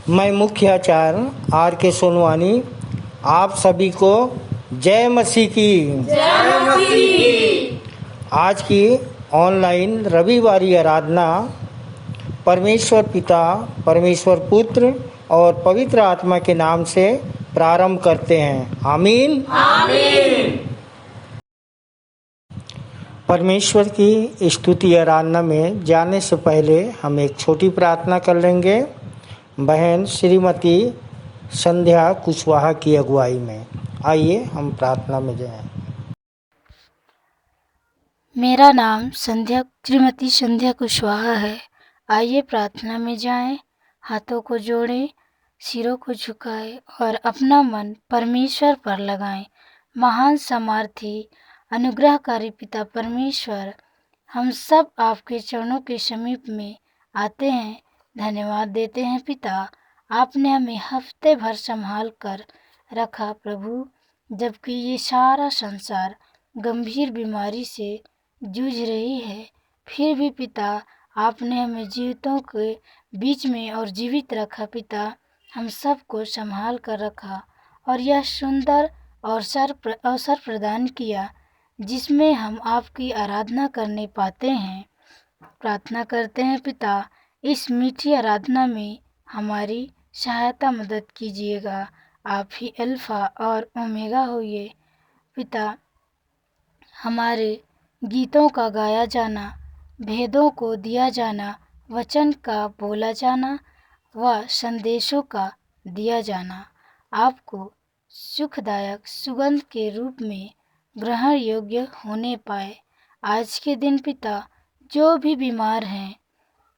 मैं मुख्य आचार्य आर के सोनवानी आप सभी को जय मसीह की। जय मसीह। आज की ऑनलाइन रविवारी आराधना परमेश्वर पिता, परमेश्वर पुत्र और पवित्र आत्मा के नाम से प्रारंभ करते हैं। आमीन आमीन। परमेश्वर की स्तुति आराधना में जाने से पहले हम एक छोटी प्रार्थना कर लेंगे। बहन श्रीमती संध्या कुशवाहा की अगुवाई में आइए हम प्रार्थना में जाएं। मेरा नाम श्रीमती संध्या कुशवाहा है। आइए प्रार्थना में जाएं। हाथों को जोड़ें, सिरों को झुकाएं और अपना मन परमेश्वर पर लगाएं। महान सामर्थी अनुग्रहकारी पिता परमेश्वर, हम सब आपके चरणों के समीप में आते हैं, धन्यवाद देते हैं पिता। आपने हमें हफ्ते भर संभाल कर रखा प्रभु, जबकि ये सारा संसार गंभीर बीमारी से जूझ रही है, फिर भी पिता आपने हमें जीवितों के बीच में और जीवित रखा पिता। हम सबको संभाल कर रखा और यह सुंदर अवसर प्रदान किया जिसमें हम आपकी आराधना करने पाते हैं। प्रार्थना करते हैं पिता, इस मीठी आराधना में हमारी सहायता मदद कीजिएगा। आप ही अल्फा और ओमेगा होइए पिता। हमारे गीतों का गाया जाना, भेदों को दिया जाना, वचन का बोला जाना व संदेशों का दिया जाना आपको सुखदायक सुगंध के रूप में ग्रहण योग्य होने पाए। आज के दिन पिता, जो भी बीमार हैं,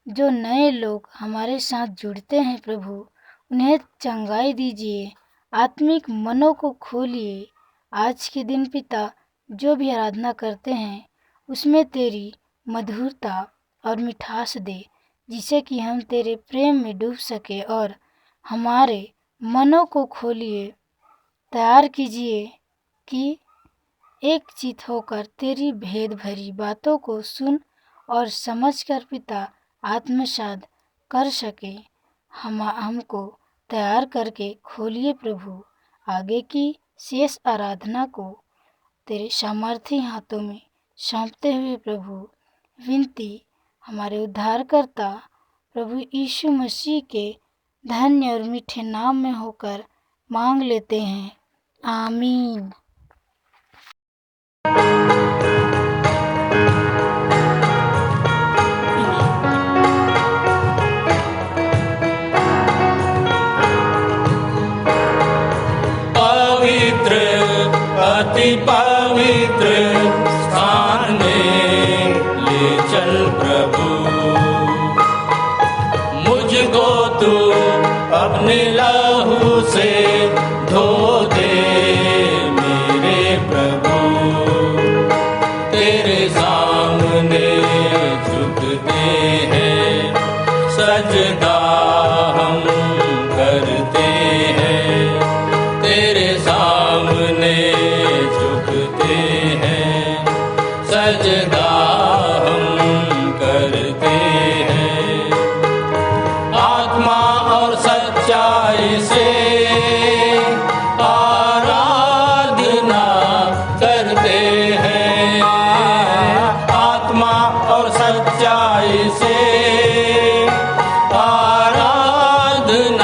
जो नए लोग हमारे साथ जुड़ते हैं प्रभु, उन्हें चंगाई दीजिए, आत्मिक मनों को खोलिए। आज के दिन पिता, जो भी आराधना करते हैं उसमें तेरी मधुरता और मिठास दे, जिससे कि हम तेरे प्रेम में डूब सके और हमारे मनों को खोलिए, तैयार कीजिए कि एक चित होकर तेरी भेद भरी बातों को सुन और समझ कर पिता आत्मसात कर सके। हमको तैयार करके खोलिए प्रभु। आगे की शेष आराधना को तेरे सामर्थी हाथों में सौंपते हुए प्रभु, विनती हमारे उद्धारकर्ता प्रभु यीशु मसीह के धन्य और मीठे नाम में होकर मांग लेते हैं। आमीन। पवित्र, अति पवित्र स्थान में ले चल प्रभु, मुझको तू अपने लहू से धो दे मेरे प्रभु। तेरे सामने झुकते हैं, सजदा हम करते हैं। तेरे सामने झुकते हैं, सजदा हम करते हैं। आत्मा और सच्चाई से आराधना करते हैं। आत्मा और सच्चाई से आराधना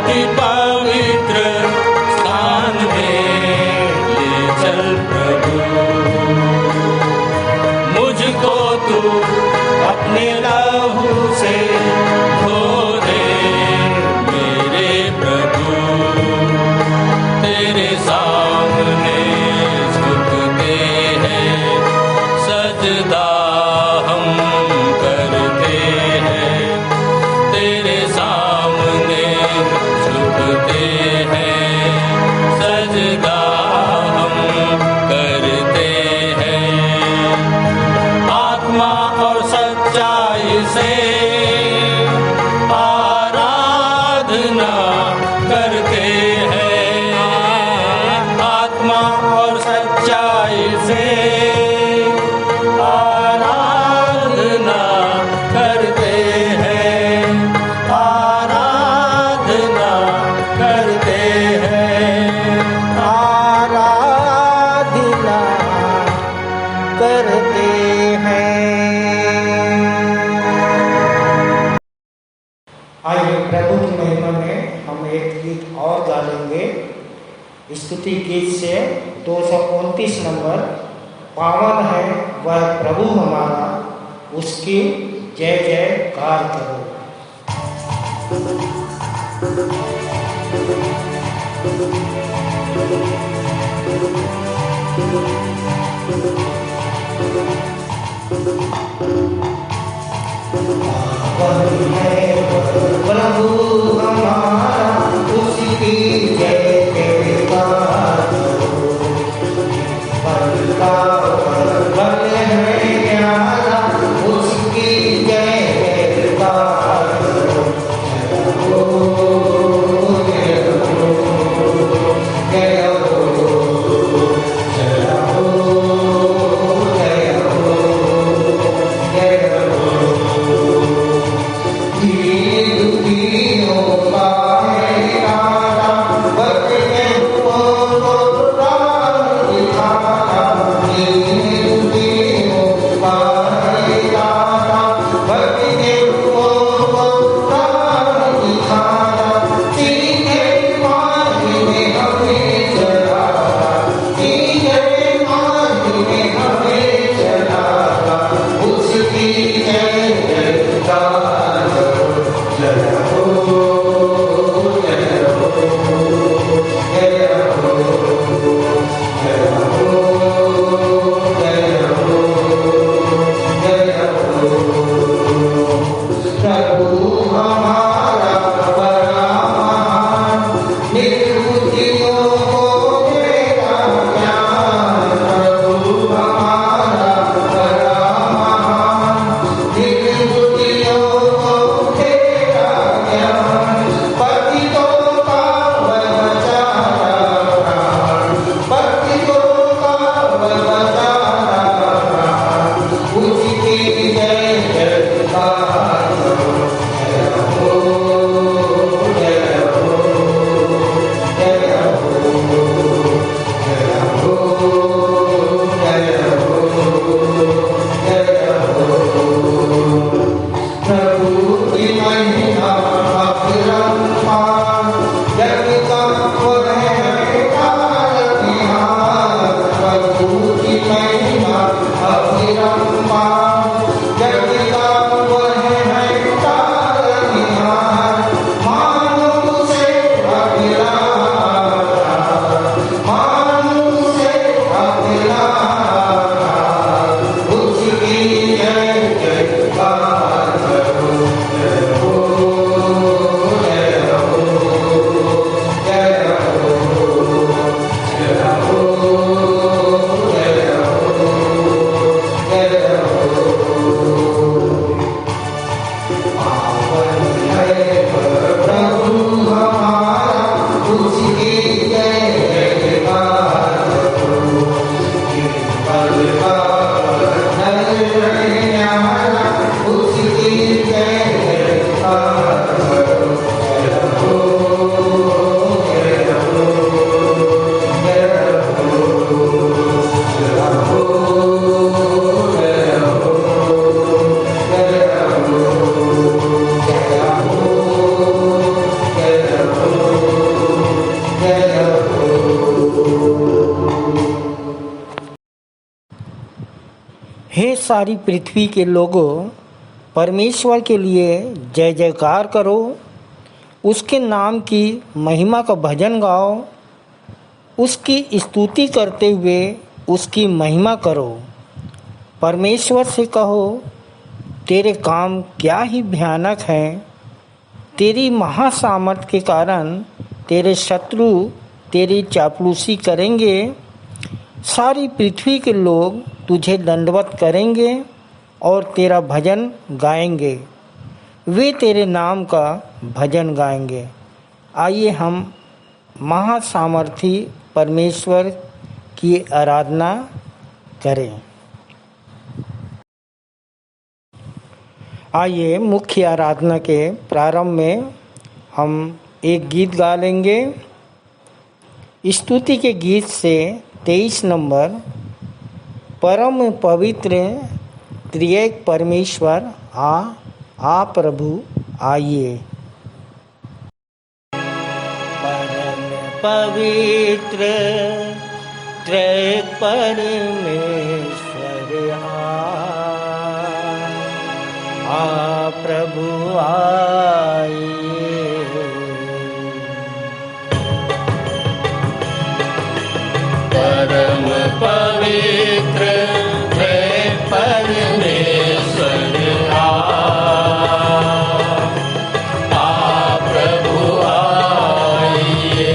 अति पवित्र स्थान में ले चल प्रभु। मुझको तू अपने लहू से धो दे मेरे प्रभु। तेरे सामने झुकते हैं, सजदा हम करते हैं। तेरे सामने झुकते हैं, सजदा हम करते हैं। आत्मा और सच्चाई से आराधना करते हैं। आत्मा और सच्चाई से आराधना करते हैं। आराधना करते हैं। आराधना करते हैं। आइए प्रभु की महिमा में हम एक गीत और गा लेंगे। स्तुति गीत से 229 नंबर। पावन है वह प्रभु हमारा, उसकी जय जयकार करो। पावन है वह प्रभु हमारा, उसकी जय जयकार करो। बल का बल है न्यारा, उसकी जय जयकार करो। जय हो, जय हो, जय हो, जय हो, जय हो, जय हो। दुखियों का सारी पृथ्वी के लोगों परमेश्वर के लिए जय जयकार करो, उसके नाम की महिमा का भजन गाओ, उसकी स्तुति करते हुए उसकी महिमा करो। परमेश्वर से कहो, तेरे काम क्या ही भयानक हैं। तेरी महासामर्थ के कारण तेरे शत्रु तेरी चापलूसी करेंगे। सारी पृथ्वी के लोग तुझे दंडवत करेंगे और तेरा भजन गाएंगे। वे तेरे नाम का भजन गाएंगे। आइए हम महासामर्थी परमेश्वर की आराधना करें। आइए मुख्य आराधना के प्रारंभ में हम एक गीत गा लेंगे। स्तुति के गीत से 23 नंबर, परम पवित्र त्रिएक परमेश्वर आ प्रभु आइए। परम पवित्र त्रिएक परमेश्वर आ प्रभु आइए। परम पवित्र त्रिएक परमेश्वर आ प्रभु आइए।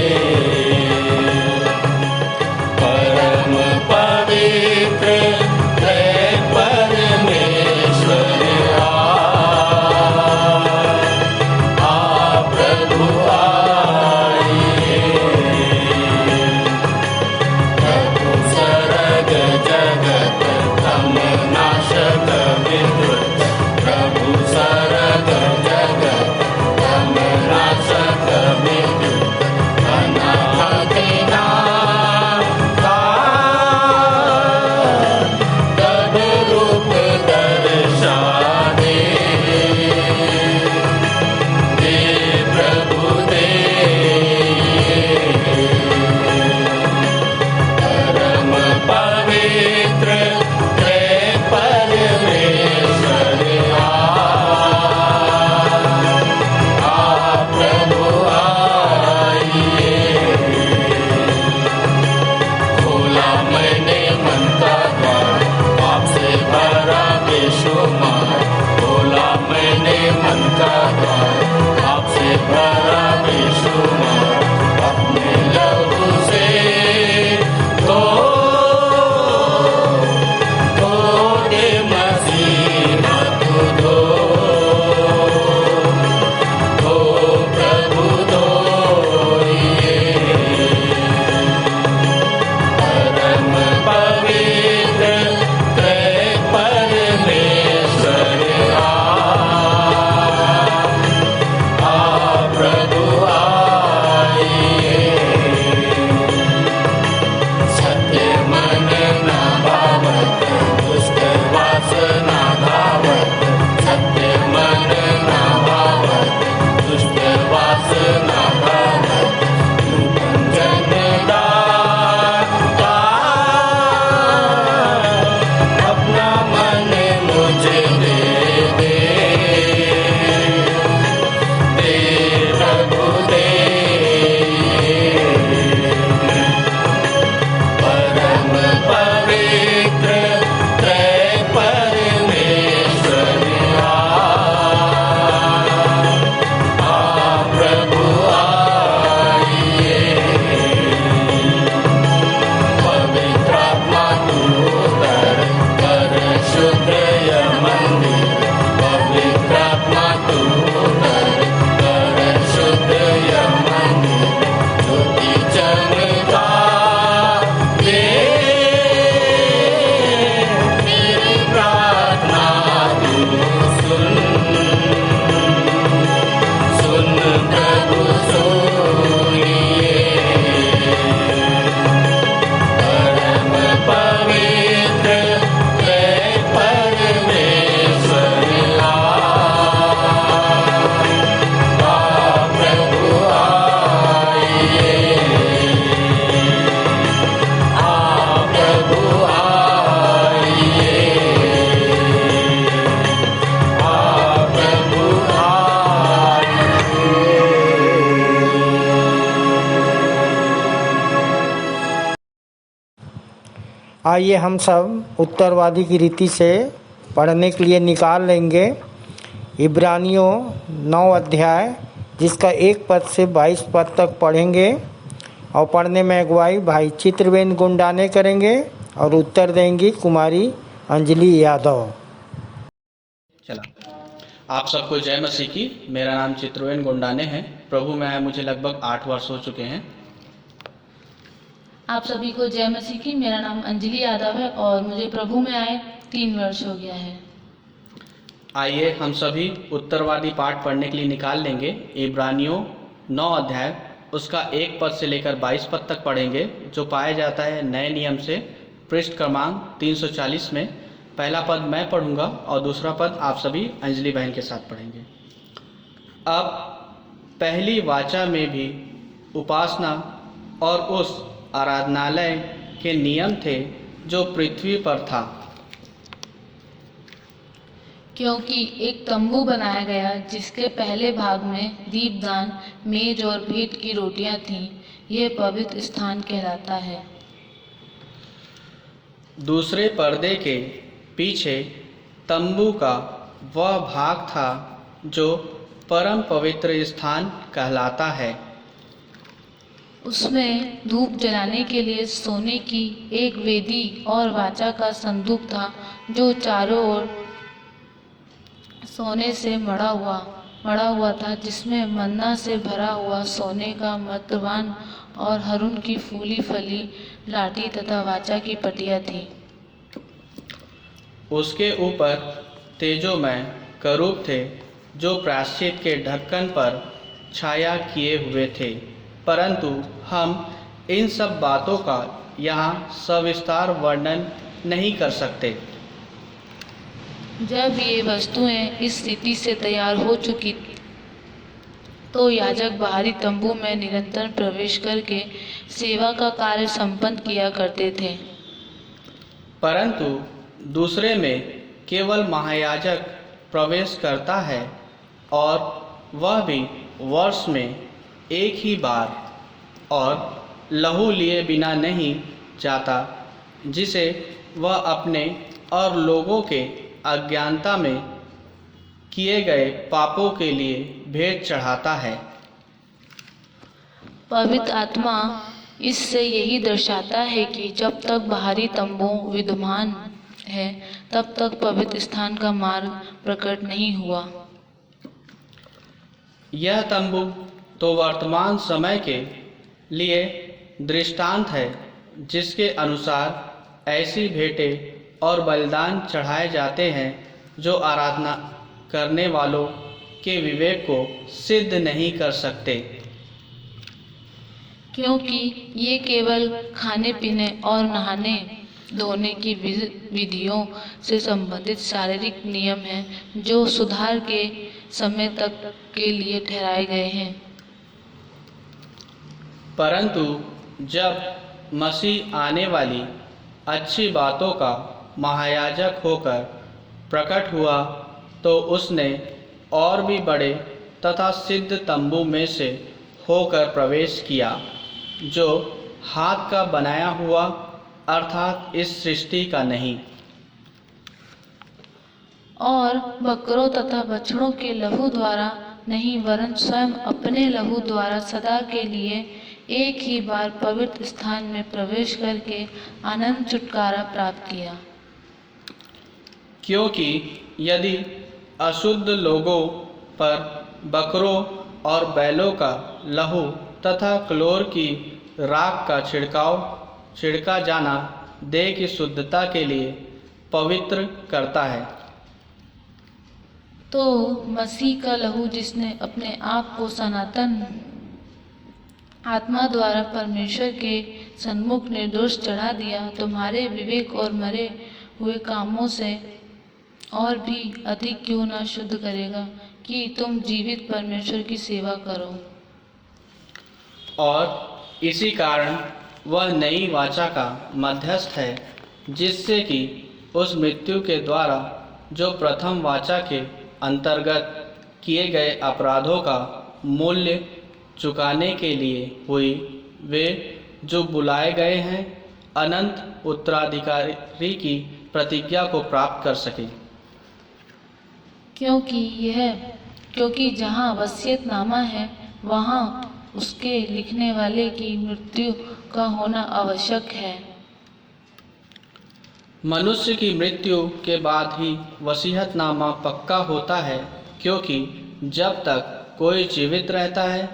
परम पवित्र त्रिएक परमेश्वर प्रभु आइए। प्रभु आइए हम सब उत्तरवादी की रीति से पढ़ने के लिए निकाल लेंगे इब्रानियों 9 अध्याय, जिसका 1 पद से 22 पद तक पढ़ेंगे और पढ़ने में अगुवाई भाई चित्रवेन गुंडाने करेंगे और उत्तर देंगी कुमारी अंजलि यादव। चला। आप सबको जय मसीह की। मेरा नाम चित्रवेन गुंडाने है। प्रभु में आए मुझे लगभग 8 वर्ष हो चुके हैं। आप सभी को जय मसीह की। मेरा नाम अंजलि यादव है और मुझे प्रभु में आए 3 वर्ष हो गया है। आइए हम सभी उत्तरवादी पाठ पढ़ने के लिए निकाल लेंगे। इब्रानियों 9 अध्याय उसका 1 पद से लेकर 22 पद तक पढ़ेंगे, जो पाया जाता है नए नियम से पृष्ठ क्रमांक 340 में। पहला पद मैं पढ़ूंगा और दूसरा पद आप सभी अंजलि बहन के साथ पढ़ेंगे। अब पहली वाचा में भी उपासना और उस आराधनालय के नियम थे जो पृथ्वी पर था, क्योंकि एक तंबू बनाया गया जिसके पहले भाग में दीपदान, मेज और भेंट की रोटियां थीं। यह पवित्र स्थान कहलाता है। दूसरे पर्दे के पीछे तंबू का वह भाग था जो परम पवित्र स्थान कहलाता है। उसमें धूप जलाने के लिए सोने की एक वेदी और वाचा का संदूक था, जो चारों ओर सोने से मढ़ा हुआ था, जिसमें मन्ना से भरा हुआ सोने का मर्तबान और हरून की फूली फली लाठी तथा वाचा की पटिया थी। उसके ऊपर तेजोमय करूब थे जो प्रायश्चित के ढक्कन पर छाया किए हुए थे, परंतु हम इन सब बातों का यहाँ सविस्तार वर्णन नहीं कर सकते। जब ये वस्तुएं इस रीति से तैयार हो चुकी तो याजक बाहरी तंबू में निरंतर प्रवेश करके सेवा का कार्य संपन्न किया करते थे। परंतु दूसरे में केवल महायाजक प्रवेश करता है, और वह भी वर्ष में एक ही बार, और लहू लिए बिना नहीं जाता, जिसे वह अपने और लोगों के अज्ञानता में किए गए पापों के लिए भेंट चढ़ाता है। पवित्र आत्मा इससे यही दर्शाता है कि जब तक बाहरी तंबू विद्यमान है, तब तक पवित्र स्थान का मार्ग प्रकट नहीं हुआ। यह तंबू तो वर्तमान समय के लिए दृष्टांत है, जिसके अनुसार ऐसी भेंटें और बलिदान चढ़ाए जाते हैं जो आराधना करने वालों के विवेक को सिद्ध नहीं कर सकते, क्योंकि ये केवल खाने पीने और नहाने धोने की विधियों से संबंधित शारीरिक नियम हैं, जो सुधार के समय तक के लिए ठहराए गए हैं। परंतु जब मसीह आने वाली अच्छी बातों का महायाजक होकर प्रकट हुआ, तो उसने और भी बड़े तथा सिद्ध तंबू में से होकर प्रवेश किया, जो हाथ का बनाया हुआ अर्थात इस सृष्टि का नहीं, और बकरों तथा बछड़ों के लहू द्वारा नहीं, वरन स्वयं अपने लहू द्वारा सदा के लिए एक ही बार पवित्र स्थान में प्रवेश करके आनंद छुटकारा प्राप्त किया। क्योंकि यदि अशुद्ध लोगों पर बकरों और बैलों का लहू तथा क्लोर की राख का छिड़का जाना देह की शुद्धता के लिए पवित्र करता है, तो मसीह का लहू, जिसने अपने आप को सनातन आत्मा द्वारा परमेश्वर के सन्मुख निर्दोष चढ़ा दिया, तुम्हारे विवेक और मरे हुए कामों से और भी अधिक क्यों न शुद्ध करेगा कि तुम जीवित परमेश्वर की सेवा करो। और इसी कारण वह नई वाचा का मध्यस्थ है, जिससे कि उस मृत्यु के द्वारा जो प्रथम वाचा के अंतर्गत किए गए अपराधों का मूल्य चुकाने के लिए हुई, वे जो बुलाए गए हैं अनंत उत्तराधिकारी की प्रतिज्ञा को प्राप्त कर सके। क्योंकि जहाँ वसीयतनामा है वहाँ उसके लिखने वाले की मृत्यु का होना आवश्यक है। मनुष्य की मृत्यु के बाद ही वसीयतनामा पक्का होता है, क्योंकि जब तक कोई जीवित रहता है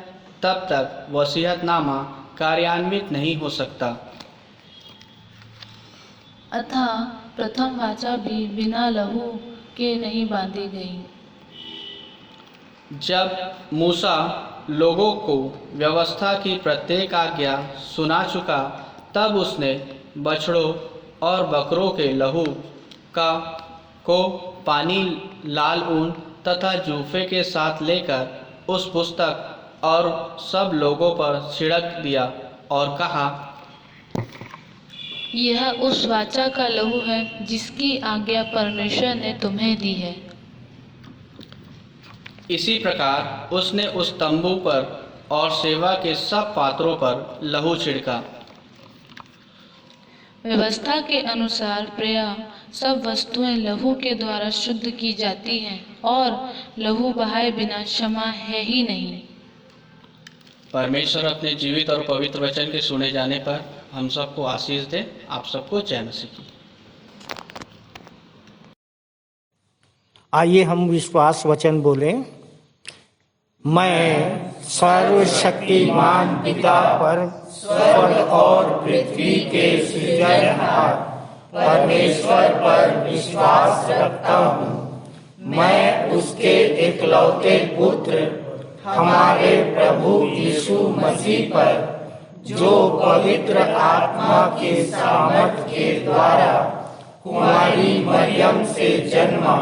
तब तक वसीयतनामा कार्यान्वित नहीं हो सकता। अतः प्रथम वाचा भी बिना लहू के नहीं बांधी गई। जब मूसा लोगों को व्यवस्था की प्रत्येक आज्ञा सुना चुका, तब उसने बछड़ों और बकरों के लहू को पानी, लाल ऊन तथा जूफे के साथ लेकर उस पुस्तक और सब लोगों पर छिड़क दिया और कहा, यह उस वाचा का लहू है जिसकी आज्ञा परमेश्वर ने तुम्हें दी है। इसी प्रकार उसने उस तंबू पर और सेवा के सब पात्रों पर लहू छिड़का। व्यवस्था के अनुसार प्रायः सब वस्तुएं लहू के द्वारा शुद्ध की जाती हैं और लहू बहाए बिना क्षमा है ही नहीं। परमेश्वर अपने जीवित और पवित्र वचन के सुने जाने पर हम सबको आशीष दे। आप सबको जय मसीह की। आइए हम विश्वास वचन बोलें। मैं सर्वशक्तिमान पिता पर, स्वर्ग और पृथ्वी के सृजनहार परमेश्वर पर विश्वास रखता हूँ। मैं उसके एकलौते पुत्र हमारे प्रभु यीशु मसीह पर, जो पवित्र आत्मा के सामर्थ के द्वारा कुमारी मरियम से जन्मा,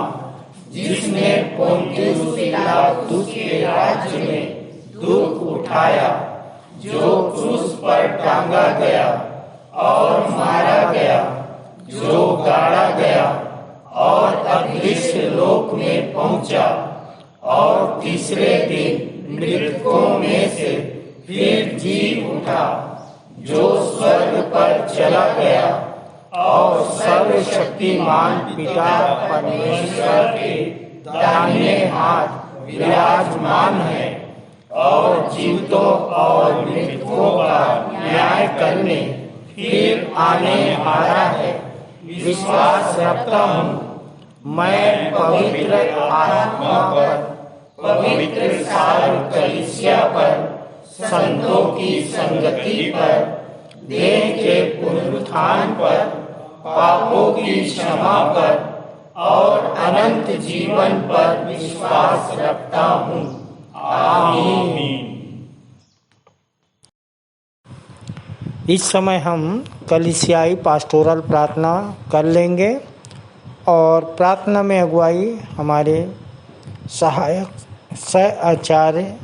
जिसने पोंतियुस पिलातुस के राज्य में दुख उठाया, जो क्रूस पर टांगा गया और मारा गया, जो गाड़ा गया और अदृश्य लोक में पहुंचा और तीसरे दिन मृतकों में से फिर जी उठा, जो स्वर्ग पर चला गया और सर्वशक्तिमान पिता परमेश्वर के दाहिने हाथ विराजमान है और जीवितों और मृतकों का न्याय करने फिर आने वाला है। विश्वास रखता हूँ मैं पवित्र आत्मा पर, पवित्र सार्व कलीसिया पर, संतों की संगति पर, देह के पुनरुत्थान पर, पापों की क्षमा पर और अनंत जीवन पर विश्वास रखता हूँ। आमीन। इस समय हम कलीसियाई पास्टोरल प्रार्थना कर लेंगे और प्रार्थना में अगुवाई हमारे सहायक सह आचार्य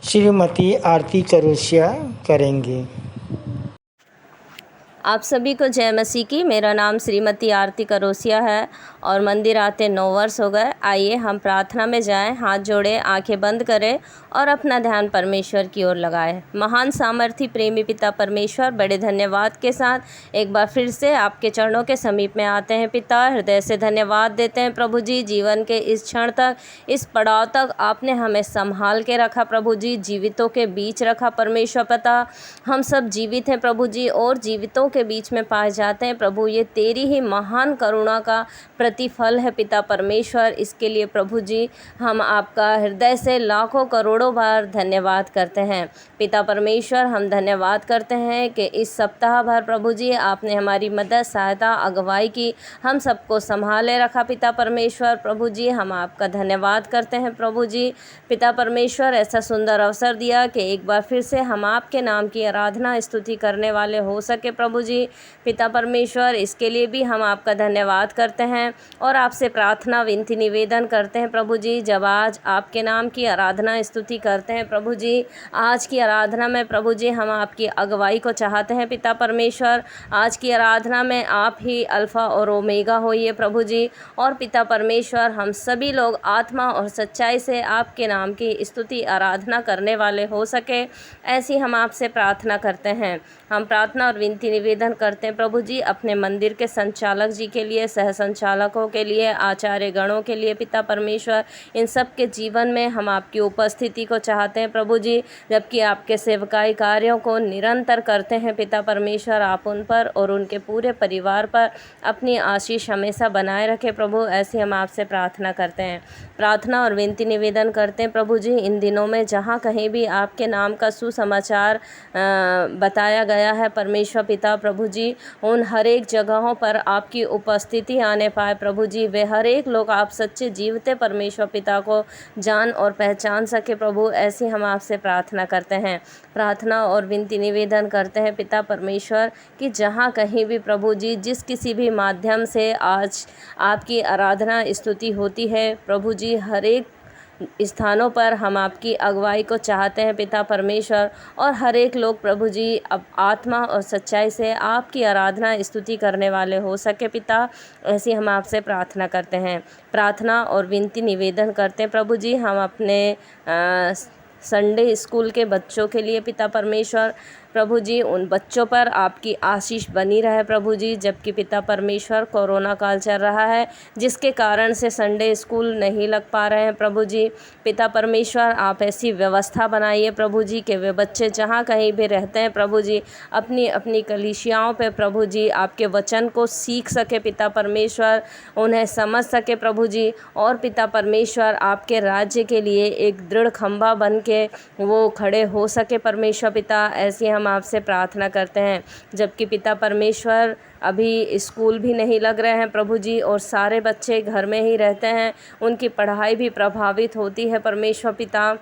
श्रीमती आरती करोसिया करेंगी। आप सभी को जय मसीह की। मेरा नाम श्रीमती आरती करोसिया है और मंदिर आते 9 वर्ष हो गए। आइए हम प्रार्थना में जाएं, हाथ जोड़े, आंखें बंद करें और अपना ध्यान परमेश्वर की ओर लगाएं। महान सामर्थी प्रेमी पिता परमेश्वर, बड़े धन्यवाद के साथ एक बार फिर से आपके चरणों के समीप में आते हैं पिता। हृदय से धन्यवाद देते हैं प्रभु जी, जीवन के इस क्षण तक, इस पड़ाव तक आपने हमें संभाल के रखा प्रभु जी, जीवितों के बीच रखा परमेश्वर पिता। हम सब जीवित हैं प्रभु जी और जीवितों के बीच में पाए जाते हैं प्रभु। ये तेरी ही महान करुणा का प्रतिफल है पिता परमेश्वर। इसके लिए प्रभु जी हम आपका हृदय से लाखों करोड़ों बार धन्यवाद करते हैं पिता परमेश्वर। हम धन्यवाद करते हैं कि इस सप्ताह भर प्रभु जी आपने हमारी मदद, सहायता, अगुवाई की, हम सबको संभाले रखा पिता परमेश्वर। प्रभु जी हम आपका धन्यवाद करते हैं प्रभु जी। पिता परमेश्वर ऐसा सुंदर अवसर दिया कि एक बार फिर से हम आपके नाम की आराधना स्तुति करने वाले हो सके प्रभु प्रभु जी। पिता परमेश्वर, इसके लिए भी हम आपका धन्यवाद करते हैं और आपसे प्रार्थना विनती निवेदन करते हैं प्रभु जी। जब आज आपके नाम की आराधना स्तुति करते हैं प्रभु जी, आज की आराधना में प्रभु जी हम आपकी अगुवाई को चाहते हैं पिता परमेश्वर। आज की आराधना में आप ही अल्फ़ा और ओमेगा होइए प्रभु जी। और पिता परमेश्वर, हम सभी लोग आत्मा और सच्चाई से आपके नाम की स्तुति आराधना करने वाले हो सके, ऐसी हम आपसे प्रार्थना करते हैं। हम प्रार्थना और विनती निवेदन करते हैं प्रभु जी अपने मंदिर के संचालक जी के लिए, सह संचालकों के लिए, आचार्य गणों के लिए पिता परमेश्वर। इन सब के जीवन में हम आपकी उपस्थिति को चाहते हैं प्रभु जी। जबकि आपके सेवकाई कार्यों को निरंतर करते हैं पिता परमेश्वर, आप उन पर और उनके पूरे परिवार पर अपनी आशीष हमेशा बनाए रखें प्रभु, ऐसी हम आपसे प्रार्थना करते हैं। प्रार्थना और विनती निवेदन करते हैं प्रभु जी, इन दिनों में जहाँ कहीं भी आपके नाम का सुसमाचार बताया गया है परमेश्वर पिता प्रभु जी, उन हर एक जगहों पर आपकी उपस्थिति आने पाए प्रभु जी। वे हर एक लोग आप सच्चे जीवते परमेश्वर पिता को जान और पहचान सके प्रभु, ऐसी हम आपसे प्रार्थना करते हैं। प्रार्थना और विनती निवेदन करते हैं पिता परमेश्वर कि जहाँ कहीं भी प्रभु जी जिस किसी भी माध्यम से आज आपकी आराधना स्तुति होती है प्रभु जी, हर एक स्थानों पर हम आपकी अगुवाई को चाहते हैं पिता परमेश्वर। और हर एक लोग प्रभु जी अब आत्मा और सच्चाई से आपकी आराधना स्तुति करने वाले हो सके पिता, ऐसी हम आपसे प्रार्थना करते हैं। प्रार्थना और विनती निवेदन करते हैं प्रभु जी हम अपने संडे स्कूल के बच्चों के लिए पिता परमेश्वर। प्रभु जी उन बच्चों पर आपकी आशीष बनी रहे प्रभु जी। जबकि पिता परमेश्वर कोरोना काल चल रहा है, जिसके कारण से संडे स्कूल नहीं लग पा रहे हैं प्रभु जी। पिता परमेश्वर, आप ऐसी व्यवस्था बनाइए प्रभु जी कि वे बच्चे जहाँ कहीं भी रहते हैं प्रभु जी, अपनी अपनी कलीसियाओं पे प्रभु जी आपके वचन को सीख सके पिता परमेश्वर, उन्हें समझ सके प्रभु जी। और पिता परमेश्वर, आपके राज्य के लिए एक दृढ़ खंभा बन के वो खड़े हो सके परमेश्वर पिता, ऐसी हम आपसे प्रार्थना करते हैं। जबकि पिता परमेश्वर अभी स्कूल भी नहीं लग रहे हैं प्रभु जी और सारे बच्चे घर में ही रहते हैं, उनकी पढ़ाई भी प्रभावित होती है परमेश्वर पिता।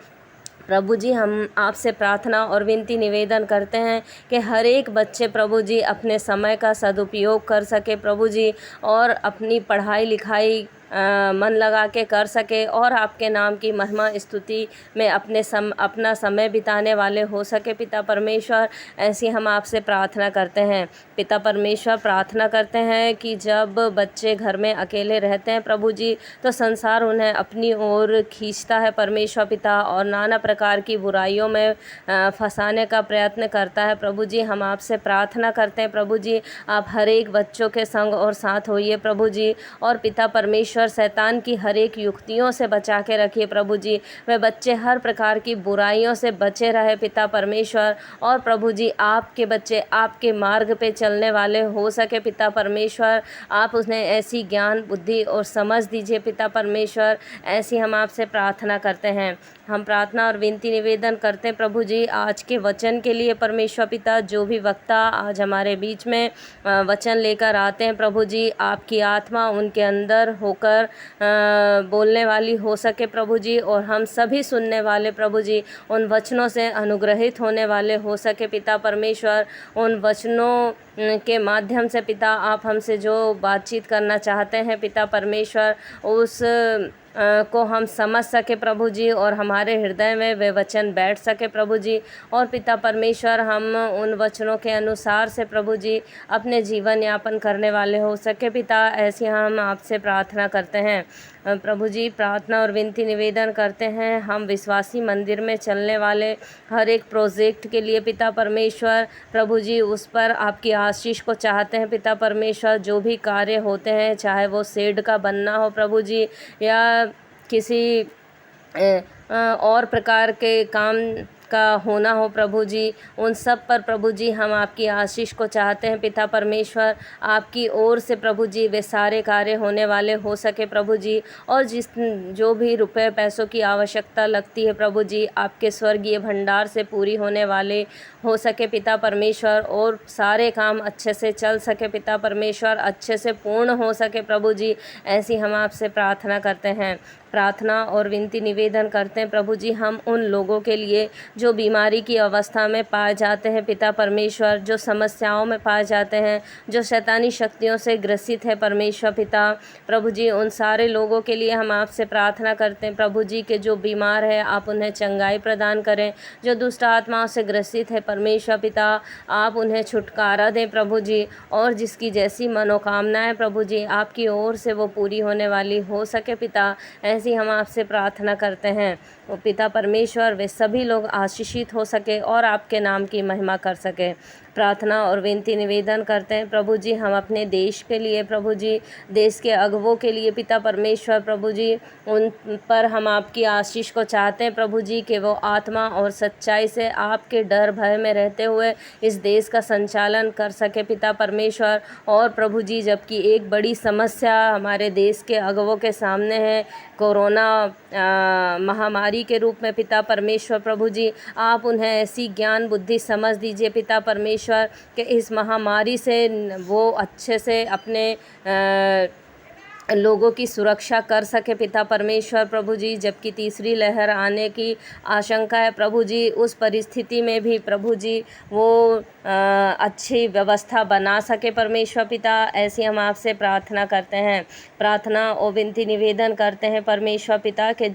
प्रभु जी हम आपसे प्रार्थना और विनती निवेदन करते हैं कि हर एक बच्चे प्रभु जी अपने समय का सदुपयोग कर सके प्रभु जी, और अपनी पढ़ाई लिखाई मन लगा के कर सके और आपके नाम की महिमा स्तुति में अपना समय बिताने वाले हो सके पिता परमेश्वर, ऐसी हम आपसे प्रार्थना करते हैं। पिता परमेश्वर, प्रार्थना करते हैं कि जब बच्चे घर में अकेले रहते हैं प्रभु जी, तो संसार उन्हें अपनी ओर खींचता है परमेश्वर पिता और नाना प्रकार की बुराइयों में फंसाने का प्रयत्न करता है प्रभु जी। हम आपसे प्रार्थना करते हैं प्रभु जी, आप हर एक बच्चों के संग और साथ होइए प्रभु जी। और पिता परमेश्वर, शैतान की हर एक युक्तियों से बचा के रखिए प्रभु जी। वे बच्चे हर प्रकार की बुराइयों से बचे रहे पिता परमेश्वर, और प्रभु जी आपके बच्चे आपके मार्ग पे चलने वाले हो सके पिता परमेश्वर। आप उन्हें ऐसी ज्ञान बुद्धि और समझ दीजिए पिता परमेश्वर, ऐसी हम आपसे प्रार्थना करते हैं। हम प्रार्थना और विनती निवेदन करते हैं प्रभु जी आज के वचन के लिए परमेश्वर पिता। जो भी वक्ता आज हमारे बीच में वचन लेकर आते हैं प्रभु जी, आपकी आत्मा उनके अंदर होकर बोलने वाली हो सके प्रभु जी, और हम सभी सुनने वाले प्रभु जी उन वचनों से अनुग्रहित होने वाले हो सके पिता परमेश्वर। उन वचनों के माध्यम से पिता आप हमसे जो बातचीत करना चाहते हैं पिता परमेश्वर, उस को हम समझ सके प्रभु जी, और हमारे हृदय में वे वचन बैठ सके प्रभु जी। और पिता परमेश्वर, हम उन वचनों के अनुसार से प्रभु जी अपने जीवन यापन करने वाले हो सके पिता, ऐसी हम आपसे प्रार्थना करते हैं प्रभु जी। प्रार्थना और विनती निवेदन करते हैं हम विश्वासी मंदिर में चलने वाले हर एक प्रोजेक्ट के लिए पिता परमेश्वर। प्रभु जी उस पर आपकी आशीष को चाहते हैं पिता परमेश्वर। जो भी कार्य होते हैं, चाहे वो शेड का बनना हो प्रभु जी, या किसी और प्रकार के काम का होना हो प्रभु जी, उन सब पर प्रभु जी हम आपकी आशीष को चाहते हैं पिता परमेश्वर। आपकी ओर से प्रभु जी वे सारे कार्य होने वाले हो सके प्रभु जी, और जो भी रुपए पैसों की आवश्यकता लगती है प्रभु जी, आपके स्वर्गीय भंडार से पूरी होने वाले हो सके पिता परमेश्वर, और सारे काम अच्छे से चल सके पिता परमेश्वर, अच्छे से पूर्ण हो सके प्रभु जी, ऐसी हम आपसे प्रार्थना करते हैं। प्रार्थना और विनती निवेदन करते हैं प्रभु जी हम उन लोगों के लिए जो बीमारी की अवस्था में पाए जाते हैं पिता परमेश्वर, जो समस्याओं में पाए जाते हैं, जो शैतानी शक्तियों से ग्रसित है परमेश्वर पिता प्रभु जी, उन सारे लोगों के लिए हम आपसे प्रार्थना करते हैं प्रभु जी के जो बीमार है आप उन्हें चंगाई प्रदान करें, जो दुष्ट आत्माओं से ग्रसित है परमेश्वर पिता आप उन्हें छुटकारा दें प्रभु जी, और जिसकी जैसी मनोकामनाएं प्रभु जी आपकी ओर से वो पूरी होने वाली हो सके पिता, ऐसी हम आपसे प्रार्थना करते हैं। वो पिता परमेश्वर वे सभी लोग आशीषित हो सके और आपके नाम की महिमा कर सके। प्रार्थना और विनती निवेदन करते हैं प्रभु जी हम अपने देश के लिए प्रभु जी, देश के अगुवों के लिए पिता परमेश्वर प्रभु जी, उन पर हम आपकी आशीष को चाहते हैं प्रभु जी कि वो आत्मा और सच्चाई से आपके डर भय में रहते हुए इस देश का संचालन कर सके पिता परमेश्वर। और प्रभु जी जबकि एक बड़ी समस्या हमारे देश के अगुवों के सामने है, कोरोना महामारी के रूप में पिता परमेश्वर प्रभु जी, आप उन्हें ऐसी ज्ञान बुद्धि समझ दीजिए पिता परमेश्वर कि इस महामारी से वो अच्छे से अपने लोगों की सुरक्षा कर सके पिता परमेश्वर प्रभु जी। जबकि तीसरी लहर आने की आशंका है प्रभु जी, उस परिस्थिति में भी प्रभु जी वो अच्छी व्यवस्था बना सके परमेश्वर पिता, ऐसी हम आपसे प्रार्थना करते हैं। प्रार्थना और विनती निवेदन करते हैं परमेश्वर पिता कि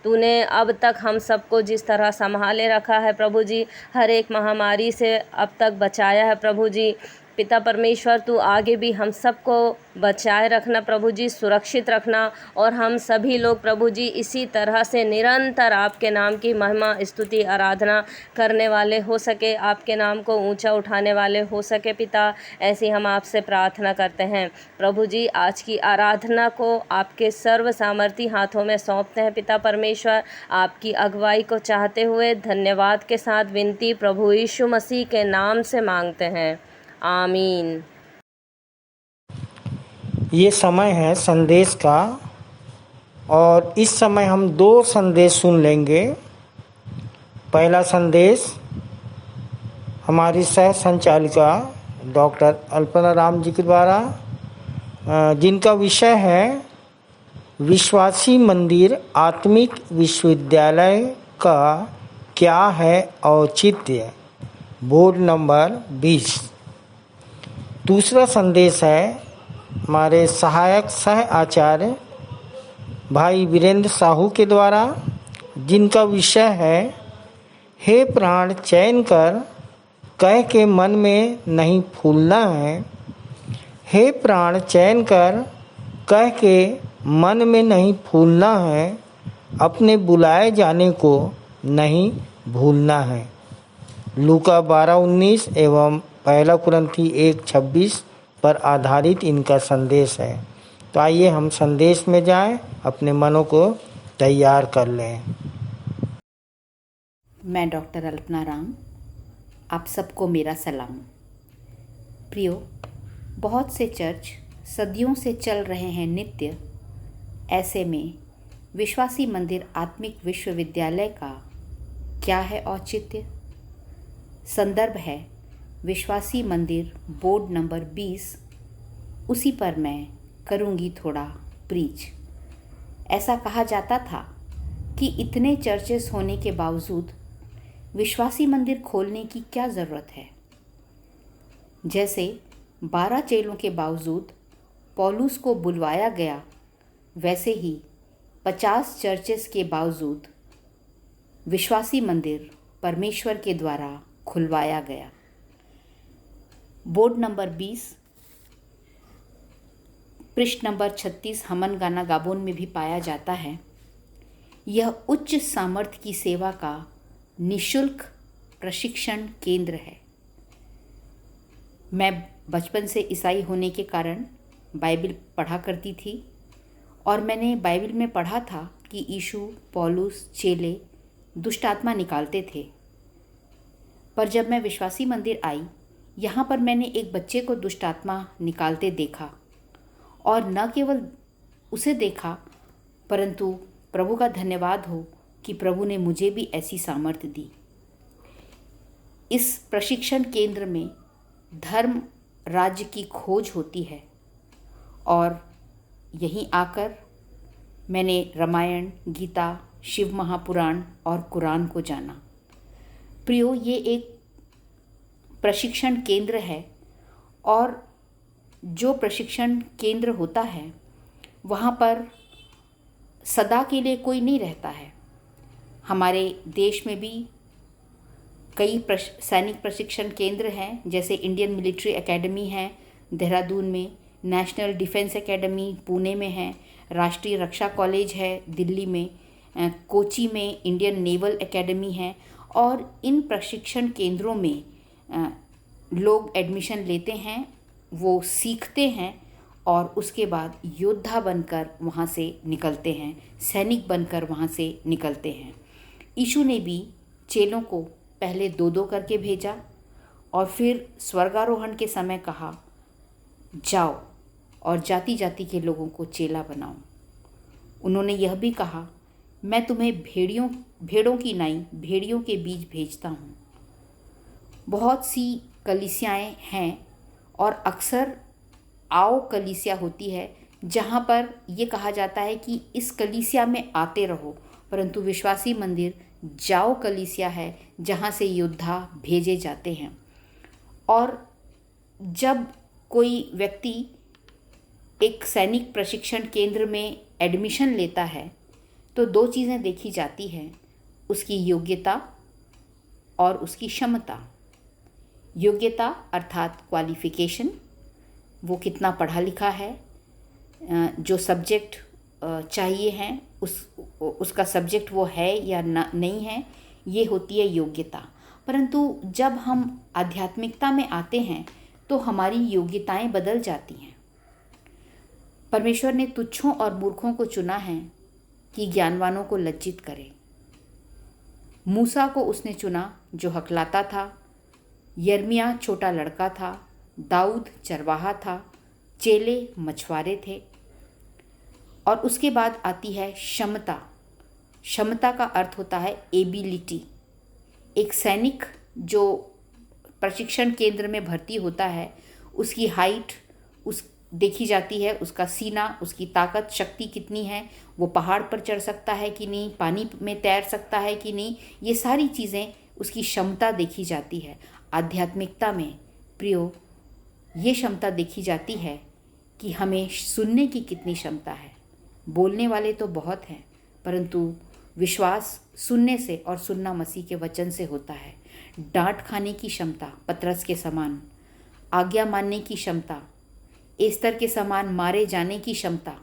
तूने अब तक हम सबको जिस तरह संभाले रखा है प्रभु जी, हर एक महामारी से अब तक बचाया है प्रभु जी, पिता परमेश्वर तू आगे भी हम सबको बचाए रखना प्रभु जी, सुरक्षित रखना, और हम सभी लोग प्रभु जी इसी तरह से निरंतर आपके नाम की महिमा स्तुति आराधना करने वाले हो सके, आपके नाम को ऊंचा उठाने वाले हो सके पिता, ऐसी हम आपसे प्रार्थना करते हैं प्रभु जी। आज की आराधना को आपके सर्व सामर्थी हाथों में सौंपते हैं पिता परमेश्वर, आपकी अगुवाई को चाहते हुए धन्यवाद के साथ विनती प्रभु यीशु मसीह के नाम से मांगते हैं, आमीन। ये समय है संदेश का, और इस समय हम 2 संदेश सुन लेंगे। पहला संदेश हमारी सह संचालिका डॉक्टर अल्पना राम जी के द्वारा, जिनका विषय है विश्वासी मंदिर आत्मिक विश्वविद्यालय का क्या है औचित्य, बोर्ड नंबर 20। दूसरा संदेश है हमारे सहायक सह आचार्य भाई वीरेंद्र साहू के द्वारा, जिनका विषय है हे प्राण चैन कर कह के मन में नहीं फूलना है, हे प्राण चैन कर कह के मन में नहीं फूलना है, अपने बुलाए जाने को नहीं भूलना है। लूका 12:19 एवं 1 कुरिन्थी 1:26 पर आधारित इनका संदेश है। तो आइए हम संदेश में जाएं, अपने मनों को तैयार कर लें। मैं डॉक्टर अल्पना राम, आप सबको मेरा सलाम। प्रियो, बहुत से चर्च सदियों से चल रहे हैं नित्य, ऐसे में विश्वासी मंदिर आत्मिक विश्वविद्यालय का क्या है औचित्य। संदर्भ है विश्वासी मंदिर बोर्ड नंबर 20, उसी पर मैं करूँगी थोड़ा प्रीच। ऐसा कहा जाता था कि इतने चर्चेस होने के बावजूद विश्वासी मंदिर खोलने की क्या ज़रूरत है। जैसे 12 चेलों के बावजूद पौलुस को बुलवाया गया, वैसे ही 50 चर्चेस के बावजूद विश्वासी मंदिर परमेश्वर के द्वारा खुलवाया गया। बोर्ड नंबर 20 पृष्ठ नंबर 36 हमन गाना गाबोन में भी पाया जाता है। यह उच्च सामर्थ्य की सेवा का निशुल्क प्रशिक्षण केंद्र है। मैं बचपन से ईसाई होने के कारण बाइबल पढ़ा करती थी, और मैंने बाइबल में पढ़ा था कि यीशु, पौलुस, चेले दुष्ट आत्मा निकालते थे। पर जब मैं विश्वासी मंदिर आई, यहाँ पर मैंने एक बच्चे को दुष्ट आत्मा निकालते देखा, और न केवल उसे देखा, परंतु प्रभु का धन्यवाद हो कि प्रभु ने मुझे भी ऐसी सामर्थ्य दी। इस प्रशिक्षण केंद्र में धर्म राज्य की खोज होती है, और यहीं आकर मैंने रामायण, गीता, शिव महापुराण और कुरान को जाना। प्रियो, ये एक प्रशिक्षण केंद्र है और जो प्रशिक्षण केंद्र होता है वहाँ पर सदा के लिए कोई नहीं रहता है। हमारे देश में भी कई सैनिक प्रशिक्षण केंद्र हैं, जैसे इंडियन मिलिट्री एकेडमी है देहरादून में, नेशनल डिफेंस एकेडमी पुणे में है, राष्ट्रीय रक्षा कॉलेज है दिल्ली में, कोची में इंडियन नेवल एकेडमी है। और इन प्रशिक्षण केंद्रों में लोग एडमिशन लेते हैं, वो सीखते हैं और उसके बाद योद्धा बनकर वहाँ से निकलते हैं, सैनिक बनकर वहाँ से निकलते हैं। यीशु ने भी चेलों को पहले 2-2 करके भेजा और फिर स्वर्गारोहण के समय कहा, जाओ और जाति जाति के लोगों को चेला बनाओ। उन्होंने यह भी कहा, मैं तुम्हें भेड़ों की नाई भेड़ियों के बीच भेजता हूँ। बहुत सी कलीसियाएँ हैं और अक्सर आओ कलीसिया होती है जहाँ पर ये कहा जाता है कि इस कलीसिया में आते रहो, परंतु विश्वासी मंदिर जाओ कलीसिया है जहाँ से योद्धा भेजे जाते हैं। और जब कोई व्यक्ति एक सैनिक प्रशिक्षण केंद्र में एडमिशन लेता है तो 2 चीज़ें देखी जाती हैं, उसकी योग्यता और उसकी क्षमता। योग्यता अर्थात क्वालिफ़िकेशन, वो कितना पढ़ा लिखा है, जो सब्जेक्ट चाहिए हैं उसका सब्जेक्ट वो है या नहीं है, ये होती है योग्यता। परंतु जब हम आध्यात्मिकता में आते हैं तो हमारी योग्यताएं बदल जाती हैं। परमेश्वर ने तुच्छों और मूर्खों को चुना है कि ज्ञानवानों को लज्जित करे। मूसा को उसने चुना जो हकलाता था, यर्मिया छोटा लड़का था, दाऊद चरवाहा था, चेले मछुआरे थे। और उसके बाद आती है क्षमता। क्षमता का अर्थ होता है एबिलिटी। एक सैनिक जो प्रशिक्षण केंद्र में भर्ती होता है उसकी हाइट देखी जाती है, उसका सीना, उसकी ताकत शक्ति कितनी है, वो पहाड़ पर चढ़ सकता है कि नहीं, पानी में तैर सकता है कि नहीं, ये सारी चीज़ें उसकी क्षमता देखी जाती है। आध्यात्मिकता में प्रियो ये क्षमता देखी जाती है कि हमें सुनने की कितनी क्षमता है। बोलने वाले तो बहुत हैं, परंतु विश्वास सुनने से और सुनना मसीह के वचन से होता है। डांट खाने की क्षमता पतरस के समान, आज्ञा मानने की क्षमता, एस्तर के समान मारे जाने की क्षमता,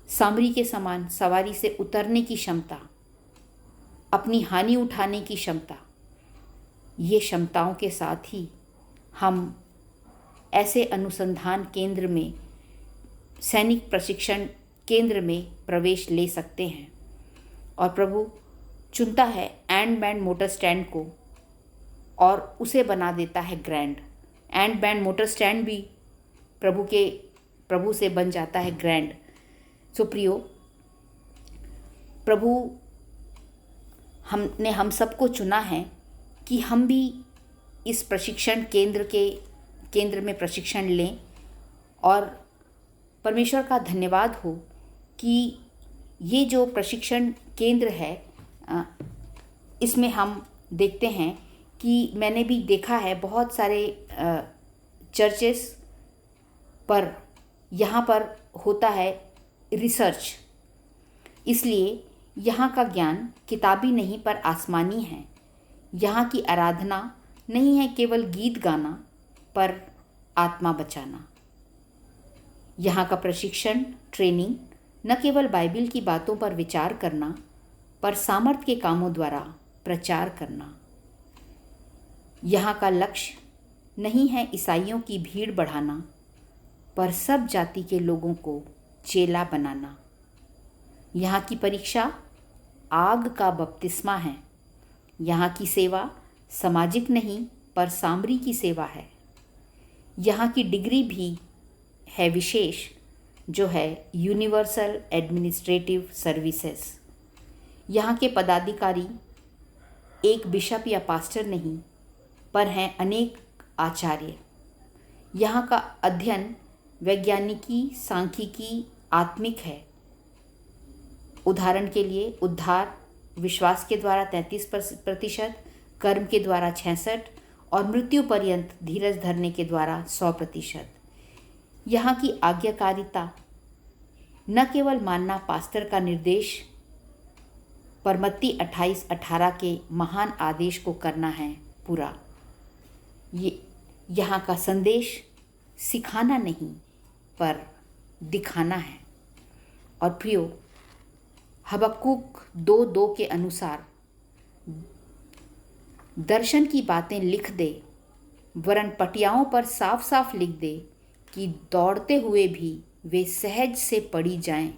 सामरी के समान सवारी से उतरने की क्षमता, अपनी हानि उठाने की क्षमता। ये क्षमताओं के साथ ही हम ऐसे अनुसंधान केंद्र में, सैनिक प्रशिक्षण केंद्र में प्रवेश ले सकते हैं। और प्रभु चुनता है एंड बैंड मोटर स्टैंड को और उसे बना देता है grand. And band motor stand भी प्रभु से बन जाता है ग्रैंड। सो प्रियो, प्रभु हमने हम सबको चुना है कि हम भी इस प्रशिक्षण केंद्र में प्रशिक्षण लें। और परमेश्वर का धन्यवाद हो कि ये जो प्रशिक्षण केंद्र है इसमें हम देखते हैं कि मैंने भी देखा है बहुत सारे चर्चेस पर यहाँ पर होता है रिसर्च, इसलिए यहाँ का ज्ञान किताबी नहीं पर आसमानी है। यहाँ की आराधना नहीं है केवल गीत गाना पर आत्मा बचाना। यहाँ का प्रशिक्षण ट्रेनिंग न केवल बाइबिल की बातों पर विचार करना पर सामर्थ्य के कामों द्वारा प्रचार करना। यहाँ का लक्ष्य नहीं है ईसाइयों की भीड़ बढ़ाना पर सब जाति के लोगों को चेला बनाना। यहाँ की परीक्षा आग का बपतिस्मा है। यहाँ की सेवा सामाजिक नहीं पर सामरी की सेवा है। यहाँ की डिग्री भी है विशेष, जो है यूनिवर्सल एडमिनिस्ट्रेटिव सर्विसेज। यहाँ के पदाधिकारी एक बिशप या पास्टर नहीं पर हैं अनेक आचार्य। यहाँ का अध्ययन वैज्ञानिकी, सांख्यिकी, आत्मिक है। उदाहरण के लिए उद्धार विश्वास के द्वारा 33%, कर्म के द्वारा 66 और मृत्यु पर्यंत धीरज धरने के द्वारा 100%। यहाँ की आज्ञाकारिता न केवल मानना पास्टर का निर्देश पर मत्ती 28:18 के महान आदेश को करना है पूरा। ये यहाँ का संदेश सिखाना नहीं पर दिखाना है। और प्रियो, हबक्कुक 2:2 के अनुसार दर्शन की बातें लिख दे, वरन पटियाओं पर साफ साफ लिख दे कि दौड़ते हुए भी वे सहज से पड़ी जाएं।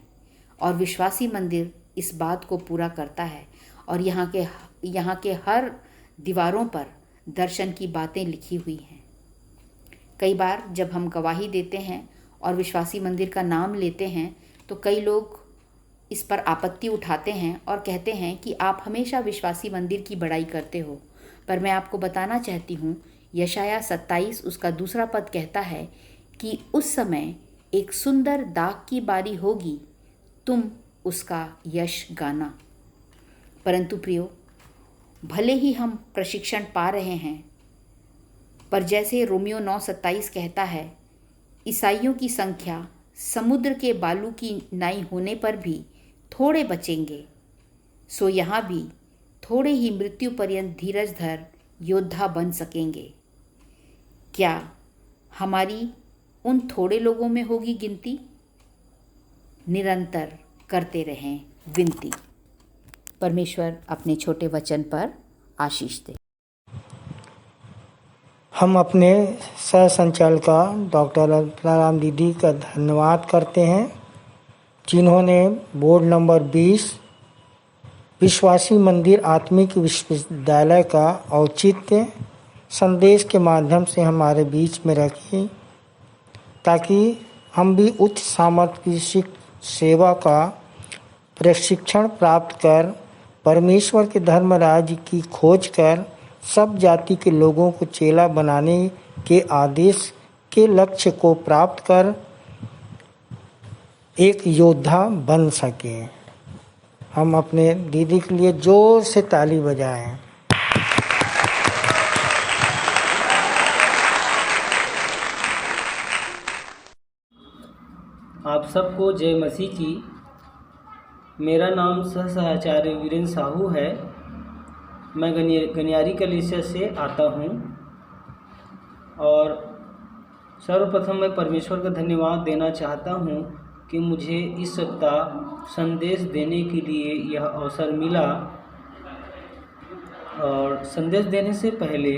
और विश्वासी मंदिर इस बात को पूरा करता है और यहाँ के हर दीवारों पर दर्शन की बातें लिखी हुई हैं। कई बार जब हम गवाही देते हैं और विश्वासी मंदिर का नाम लेते हैं तो कई लोग इस पर आपत्ति उठाते हैं और कहते हैं कि आप हमेशा विश्वासी मंदिर की बड़ाई करते हो। पर मैं आपको बताना चाहती हूँ, यशाया 27 उसका 2 पद कहता है कि उस समय एक सुंदर दाग की बारी होगी, तुम उसका यश गाना। परंतु प्रियो, भले ही हम प्रशिक्षण पा रहे हैं, पर जैसे रोमियो 9:27 कहता है, ईसाइयों की संख्या समुद्र के बालू की नाई होने पर भी थोड़े बचेंगे, सो यहाँ भी थोड़े ही मृत्यु पर्यंत धीरज धर योद्धा बन सकेंगे। क्या हमारी उन थोड़े लोगों में होगी गिनती? निरंतर करते रहें विनती। परमेश्वर अपने छोटे वचन पर आशीष दे। हम अपने सह संचालिका डॉक्टर राम दीदी का धन्यवाद करते हैं, जिन्होंने बोर्ड नंबर 20 विश्वासी मंदिर आत्मिक विश्वविद्यालय का औचित्य संदेश के माध्यम से हमारे बीच में रखी, ताकि हम भी उच्च सामर्थ्य की सेवा का प्रशिक्षण प्राप्त कर परमेश्वर के धर्म राज्य की खोज कर सब जाति के लोगों को चेला बनाने के आदेश के लक्ष्य को प्राप्त कर एक योद्धा बन सके। हम अपने दीदी के लिए जोर से ताली बजाएं। आप सबको जय मसीह की। मेरा नाम सहसहाचार्य वीरेंद्र साहू है। मैं गनियारी कलीसिया से आता हूँ और सर्वप्रथम मैं परमेश्वर का धन्यवाद देना चाहता हूँ कि मुझे इस सप्ताह संदेश देने के लिए यह अवसर मिला। और संदेश देने से पहले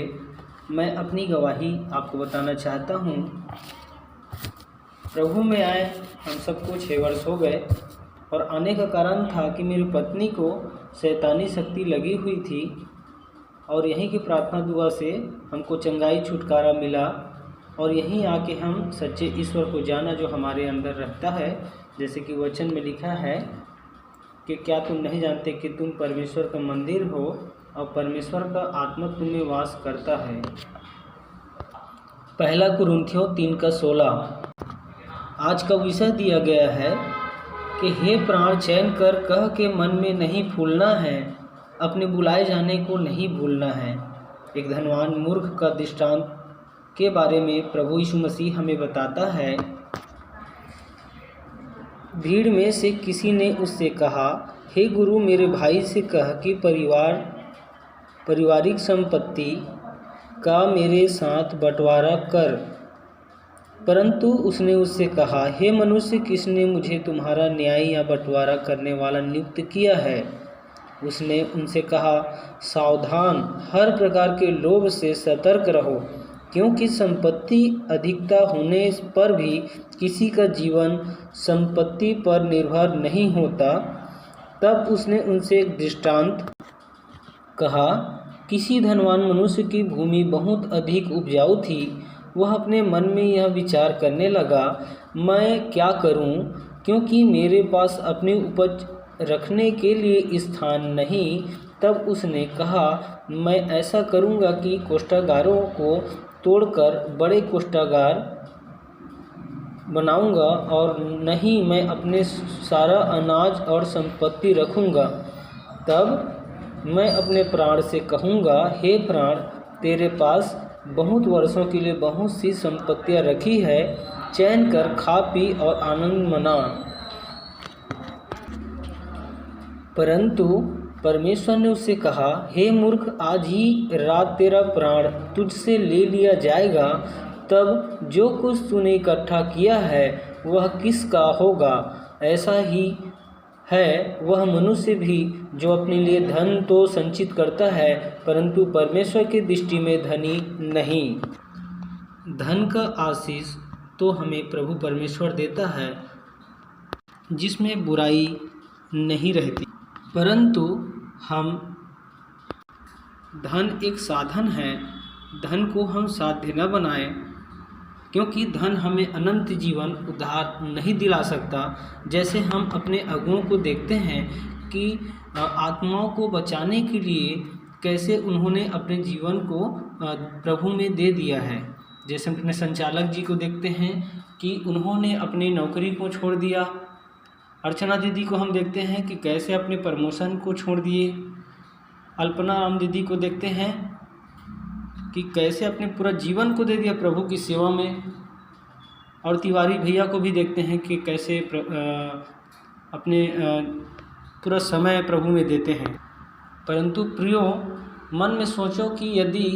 मैं अपनी गवाही आपको बताना चाहता हूँ। प्रभु में आए हम सबको 6 वर्ष हो गए और आने का कारण था कि मेरी पत्नी को शैतानी शक्ति लगी हुई थी और यहीं की प्रार्थना दुआ से हमको चंगाई छुटकारा मिला और यहीं आके हम सच्चे ईश्वर को जाना जो हमारे अंदर रहता है। जैसे कि वचन में लिखा है कि क्या तुम नहीं जानते कि तुम परमेश्वर का मंदिर हो और परमेश्वर का आत्मा तुम में वास करता है। 1 कुरिन्थियों 3:16। आज का विषय दिया गया है कि हे प्राण, चैन कर कह के मन में नहीं फूलना है, अपने बुलाए जाने को नहीं भूलना है। एक धनवान मूर्ख का दृष्टांत के बारे में प्रभु यीशु मसीह हमें बताता है। भीड़ में से किसी ने उससे कहा, हे गुरु, मेरे भाई से कह कि पारिवारिक संपत्ति का मेरे साथ बंटवारा कर। परंतु उसने उससे कहा, हे मनुष्य, किसने मुझे तुम्हारा न्याय या बंटवारा करने वाला नियुक्त किया है? उसने उनसे कहा, सावधान, हर प्रकार के लोभ से सतर्क रहो, क्योंकि संपत्ति अधिकता होने पर भी किसी का जीवन संपत्ति पर निर्भर नहीं होता। तब उसने उनसे एक दृष्टांत कहा। किसी धनवान मनुष्य की भूमि बहुत अधिक उपजाऊ थी। वह अपने मन में यह विचार करने लगा, मैं क्या करूं, क्योंकि मेरे पास अपनी उपज रखने के लिए स्थान नहीं। तब उसने कहा, मैं ऐसा करूंगा कि कोष्ठागारों को तोड़कर बड़े कोष्ठागार बनाऊंगा और नहीं मैं अपने सारा अनाज और संपत्ति रखूंगा। तब मैं अपने प्राण से कहूँगा, हे प्राण, तेरे पास बहुत वर्षों के लिए बहुत सी संपत्तियाँ रखी है, चैन कर खा पी और आनंद मना। परंतु परमेश्वर ने उससे कहा, हे मूर्ख, आज ही रात तेरा प्राण तुझसे ले लिया जाएगा, तब जो कुछ तूने इकट्ठा किया है वह किसका होगा? ऐसा ही है वह मनुष्य भी जो अपने लिए धन तो संचित करता है, परंतु परमेश्वर की दृष्टि में धनी नहीं। धन का आशीष तो हमें प्रभु परमेश्वर देता है, जिसमें बुराई नहीं रहती, परंतु हम धन एक साधन है, धन को हम साध्य न बनाएं, क्योंकि धन हमें अनंत जीवन उद्धार नहीं दिला सकता। जैसे हम अपने अगुओं को देखते हैं कि आत्माओं को बचाने के लिए कैसे उन्होंने अपने जीवन को प्रभु में दे दिया है। जैसे अपने संचालक जी को देखते हैं कि उन्होंने अपनी नौकरी को छोड़ दिया। अर्चना दीदी को हम देखते हैं कि कैसे अपने प्रमोशन को छोड़ दिए। अल्पना राम दीदी को देखते हैं कि कैसे अपने पूरा जीवन को दे दिया प्रभु की सेवा में। और तिवारी भैया को भी देखते हैं कि कैसे अपने पूरा समय प्रभु में देते हैं। परंतु प्रियो, मन में सोचो कि यदि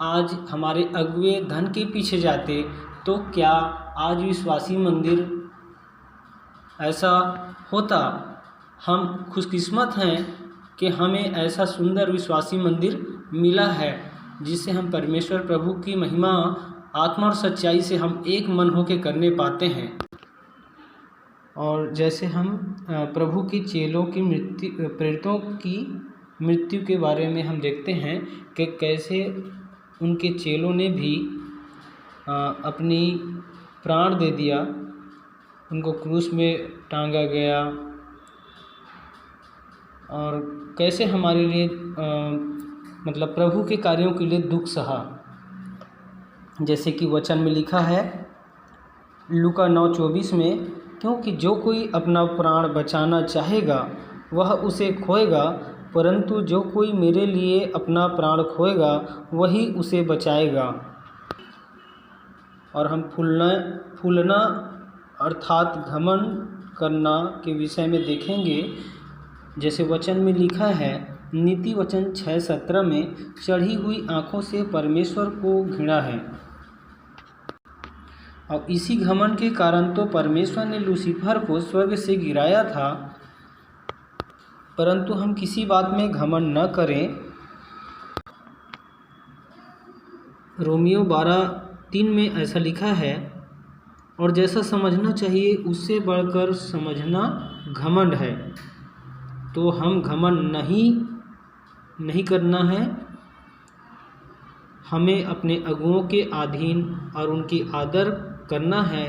आज हमारे अगुए धन के पीछे जाते तो क्या आज विश्वासी मंदिर ऐसा होता? हम खुशकिस्मत हैं कि हमें ऐसा सुंदर विश्वासी मंदिर मिला है, जिससे हम परमेश्वर प्रभु की महिमा आत्मा और सच्चाई से हम एक मन होकर करने पाते हैं। और जैसे हम प्रभु के चेलों की मृत्यु, प्रेरितों की मृत्यु के बारे में हम देखते हैं कि कैसे उनके चेलों ने भी अपनी प्राण दे दिया, उनको क्रूस में टांगा गया, और कैसे हमारे लिए मतलब प्रभु के कार्यों के लिए दुख सहा। जैसे कि वचन में लिखा है लूका 9:24 में, क्योंकि जो कोई अपना प्राण बचाना चाहेगा वह उसे खोएगा, परंतु जो कोई मेरे लिए अपना प्राण खोएगा वही उसे बचाएगा। और हम फूलना अर्थात घमंड करना के विषय में देखेंगे। जैसे वचन में लिखा है नीति वचन 6:17 में, चढ़ी हुई आँखों से परमेश्वर को घृणा है। और इसी घमंड के कारण तो परमेश्वर ने लूसीफर को स्वर्ग से गिराया था। परंतु हम किसी बात में घमंड न करें। रोमियो 12:3 में ऐसा लिखा है, और जैसा समझना चाहिए उससे बढ़कर समझना घमंड है। तो हम घमंड नहीं करना है। हमें अपने अगुओं के अधीन और उनकी आदर करना है,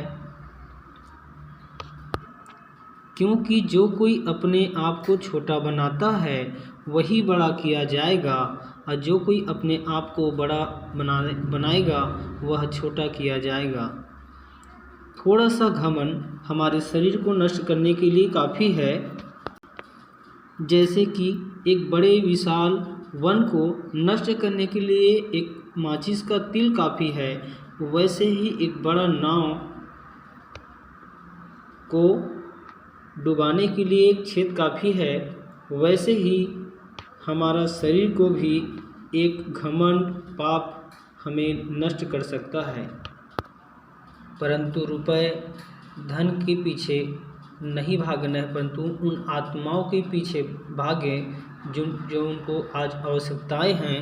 क्योंकि जो कोई अपने आप को छोटा बनाता है वही बड़ा किया जाएगा, और जो कोई अपने आप को बड़ा बनाएगा वह छोटा किया जाएगा। थोड़ा सा घमंड हमारे शरीर को नष्ट करने के लिए काफ़ी है। जैसे कि एक बड़े विशाल वन को नष्ट करने के लिए एक माचिस का तिल काफ़ी है, वैसे ही एक बड़ा नाव को डुबाने के लिए एक छेद काफ़ी है। वैसे ही हमारा शरीर को भी एक घमंड पाप हमें नष्ट कर सकता है। परंतु रुपए धन के पीछे नहीं भागना है, परंतु उन आत्माओं के पीछे भागे जो उनको आज आवश्यकताएं हैं।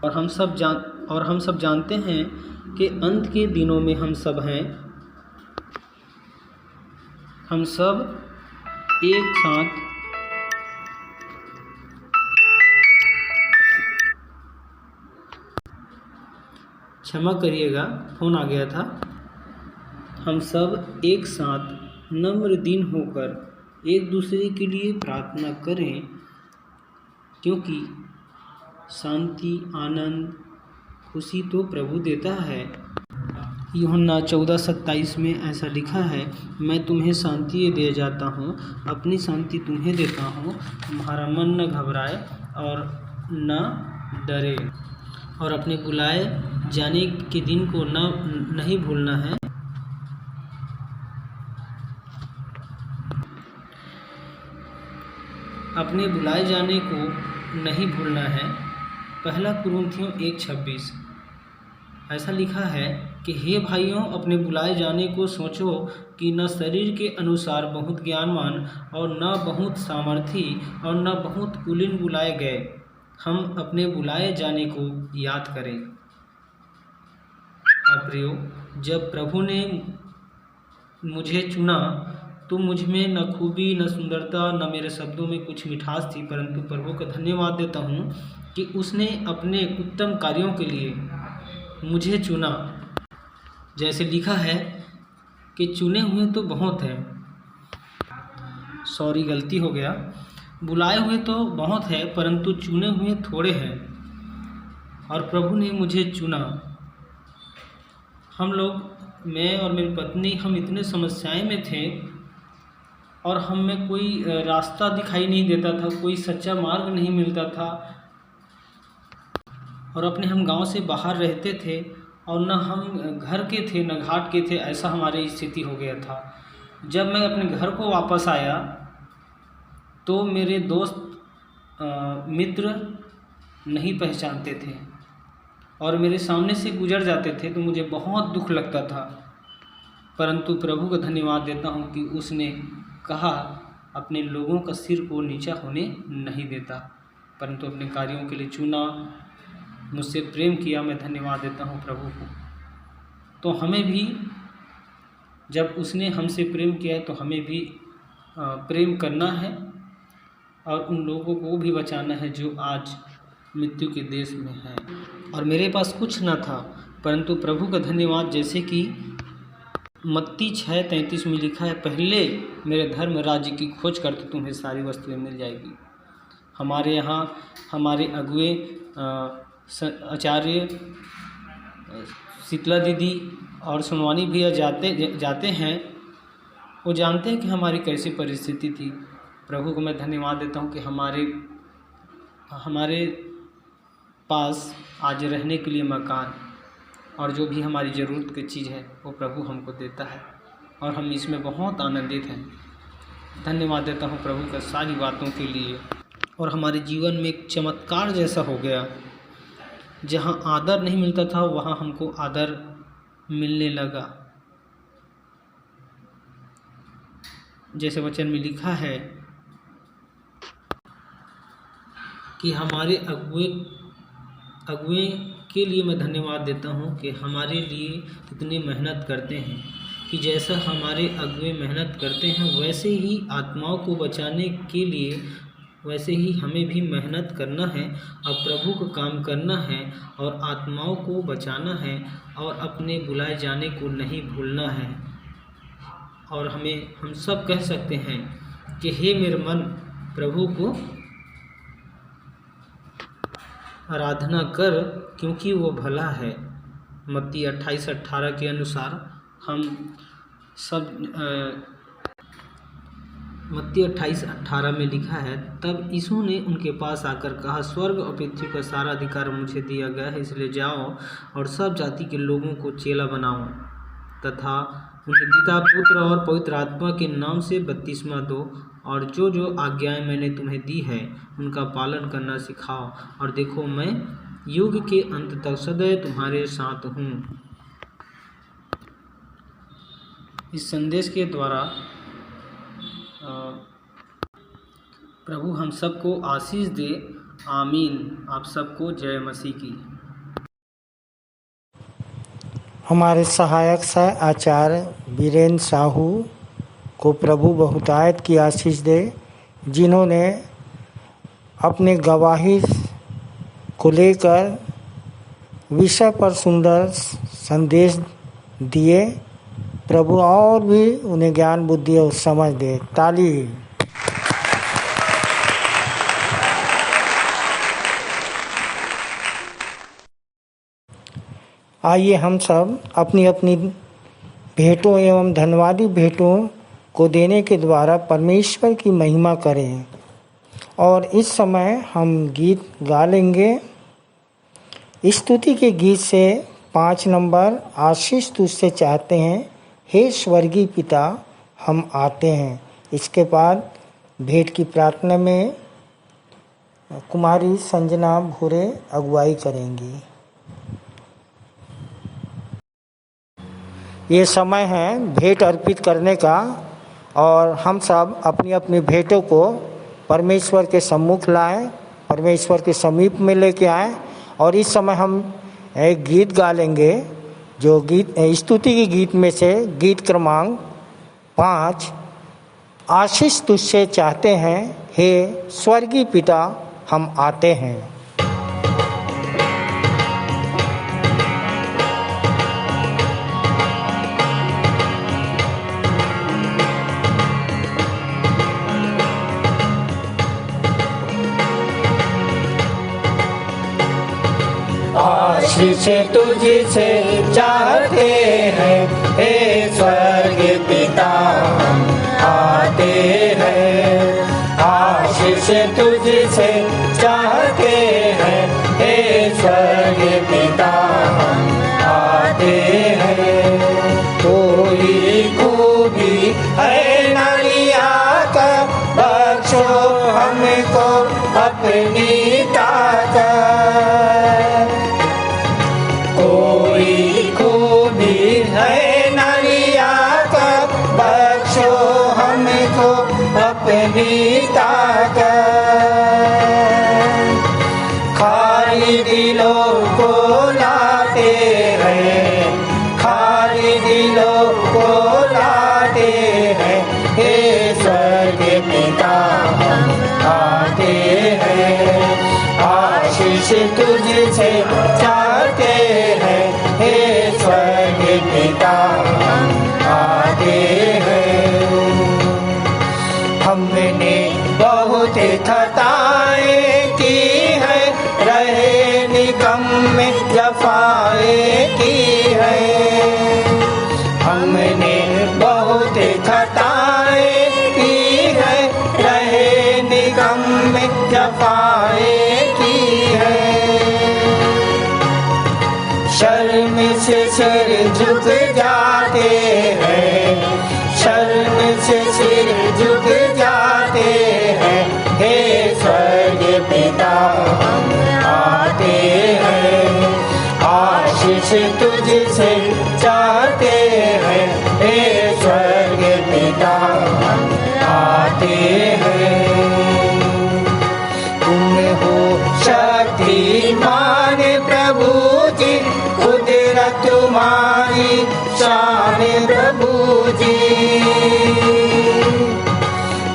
और हम सब जानते हैं कि अंत के दिनों में हम सब हैं। हम सब एक साथ क्षमा करिएगा, फ़ोन आ गया था। हम सब एक साथ नम्र दीन होकर एक दूसरे के लिए प्रार्थना करें, क्योंकि शांति, आनंद, खुशी तो प्रभु देता है। यूहन्ना 14:27 में ऐसा लिखा है, मैं तुम्हें शांति दे जाता हूँ, अपनी शांति तुम्हें देता हूँ, तुम्हारा मन न घबराए और न डरे और अपने बुलाए जाने के दिन को नहीं भूलना है। अपने बुलाए जाने को नहीं भूलना है। पहला कुरिन्थियों 1:26 ऐसा लिखा है कि हे भाइयों, अपने बुलाए जाने को सोचो कि न शरीर के अनुसार बहुत ज्ञानवान और न बहुत सामर्थी और न बहुत कुलीन बुलाए गए, हम अपने बुलाए जाने को याद करें। प्रियो, जब प्रभु ने मुझे चुना तो मुझ में न खूबी, न सुंदरता, न मेरे शब्दों में कुछ मिठास थी, परंतु प्रभु का धन्यवाद देता हूँ कि उसने अपने उत्तम कार्यों के लिए मुझे चुना। जैसे लिखा है कि चुने हुए तो बहुत हैं, गलती हो गया, बुलाए हुए तो बहुत है परंतु चुने हुए थोड़े हैं, और प्रभु ने मुझे चुना। हम लोग, मैं और मेरी पत्नी, हम इतने समस्याएं में थे और हमें कोई रास्ता दिखाई नहीं देता था, कोई सच्चा मार्ग नहीं मिलता था, और अपने हम गांव से बाहर रहते थे और न हम घर के थे न घाट के थे, ऐसा हमारी स्थिति हो गया था। जब मैं अपने घर को वापस आया तो मेरे दोस्त मित्र नहीं पहचानते थे और मेरे सामने से गुजर जाते थे तो मुझे बहुत दुख लगता था, परंतु प्रभु का धन्यवाद देता हूँ कि उसने कहा अपने लोगों का सिर को नीचा होने नहीं देता, परंतु अपने कार्यों के लिए चुना, मुझसे प्रेम किया। मैं धन्यवाद देता हूँ प्रभु को। तो हमें भी, जब उसने हमसे प्रेम किया है तो हमें भी प्रेम करना है और उन लोगों को भी बचाना है जो आज मृत्यु के देश में है। और मेरे पास कुछ न था, परंतु प्रभु का धन्यवाद, जैसे कि मत्ती 6:33 में लिखा है, पहले मेरे धर्म राज्य की खोज करके तुम्हें सारी वस्तुएं मिल जाएगी। हमारे यहाँ हमारे अगुए आचार्य शीतला दीदी और सुनवानी भैया जाते हैं, वो जानते हैं कि हमारी कैसी परिस्थिति थी। प्रभु को मैं धन्यवाद देता हूँ कि हमारे पास आज रहने के लिए मकान और जो भी हमारी ज़रूरत की चीज़ है वो प्रभु हमको देता है और हम इसमें बहुत आनंदित हैं। धन्यवाद देता हूँ प्रभु का सारी बातों के लिए। और हमारे जीवन में एक चमत्कार जैसा हो गया, जहाँ आदर नहीं मिलता था वहाँ हमको आदर मिलने लगा। जैसे वचन में लिखा है कि हमारे अगुए के लिए मैं धन्यवाद देता हूँ कि हमारे लिए इतनी मेहनत करते हैं, कि जैसा हमारे अगुए मेहनत करते हैं वैसे ही आत्माओं को बचाने के लिए वैसे ही हमें भी मेहनत करना है और प्रभु का काम करना है और आत्माओं को बचाना है और अपने बुलाए जाने को नहीं भूलना है। और हम सब कह सकते हैं कि हे मेरे मन, प्रभु को आराधना कर क्योंकि वो भला है। मत्ती 28:18 के अनुसार हम सब मत्ती 28:18 में लिखा है, तब यीशु ने उनके पास आकर कहा, स्वर्ग और पृथ्वी का सारा अधिकार मुझे दिया गया है, इसलिए जाओ और सब जाति के लोगों को चेला बनाओ तथा उन्हें पिता, पुत्र और पवित्र आत्मा के नाम से बपतिस्मा दो और जो जो आज्ञाएं मैंने तुम्हें दी है उनका पालन करना सिखाओ, और देखो मैं युग के अंत तक सदैव तुम्हारे साथ हूँ। इस संदेश के द्वारा प्रभु हम सबको आशीष दे। आमीन। आप सबको जय मसीह की। हमारे सहायक सह आचार्य वीरेंद्र साहू को प्रभु बहुतायत की आशीष दे, जिन्होंने अपने गवाही को लेकर विषय पर सुंदर संदेश दिए। प्रभु और भी उन्हें ज्ञान बुद्धि और समझ दे। ताली। आइए हम सब अपनी अपनी भेंटों एवं धन्यवादी भेंटों को देने के द्वारा परमेश्वर की महिमा करें और इस समय हम गीत गा लेंगे। स्तुति के गीत से 5 नंबर आशीष तुझसे चाहते हैं, हे स्वर्गीय पिता हम आते हैं। इसके बाद भेंट की प्रार्थना में कुमारी संजना भूरे अगुवाई करेंगी। ये समय है भेंट अर्पित करने का और हम सब अपनी अपनी भेंटों को परमेश्वर के सम्मुख लाएं, परमेश्वर के समीप में लेके आएं। और इस समय हम एक गीत गा लेंगे, जो गीत स्तुति के गीत में से गीत क्रमांक 5 आशीष तुझसे चाहते हैं, हे स्वर्गीय पिता हम आते हैं। आशीष तुझसे चाहते हैं, हे स्वर्गीय पिता हम आते हैं। आशीष तुझसे चाहते हैं, हे स्वर्गीय पिता हम आते हैं। कोई खूबी है न लिया कर, बख्शो हमको अपनी ताकत। कोई खूबी है न लिया कर, बख्शो हमको अपनी ताकत। खाली दिलों को लाते हैं, खाली दिलों को लाते हैं, हे स्वर्गीय पिता हम आते हैं। आशीष तुझसे चाहते हैं, हे स्वर्गीय पिता हम आते हैं। हमने बहुत खताएं की है, रहे निगम में जफाएं की है। हमने बहुत खताएं की है, रहे निगम में जफाएं की है। शर्म से सिर झुक जाते हैं, शर्म से सिर झुक जाते हैं, हे स्वर्गीय पिता हम आते हैं। आशीष तुझसे चाहते हैं, हे स्वर्गीय पिता हम आते हैं। तुम हो शक्तिमान प्रभु जी, कुदरत तुम्हारी शान प्रभु जी।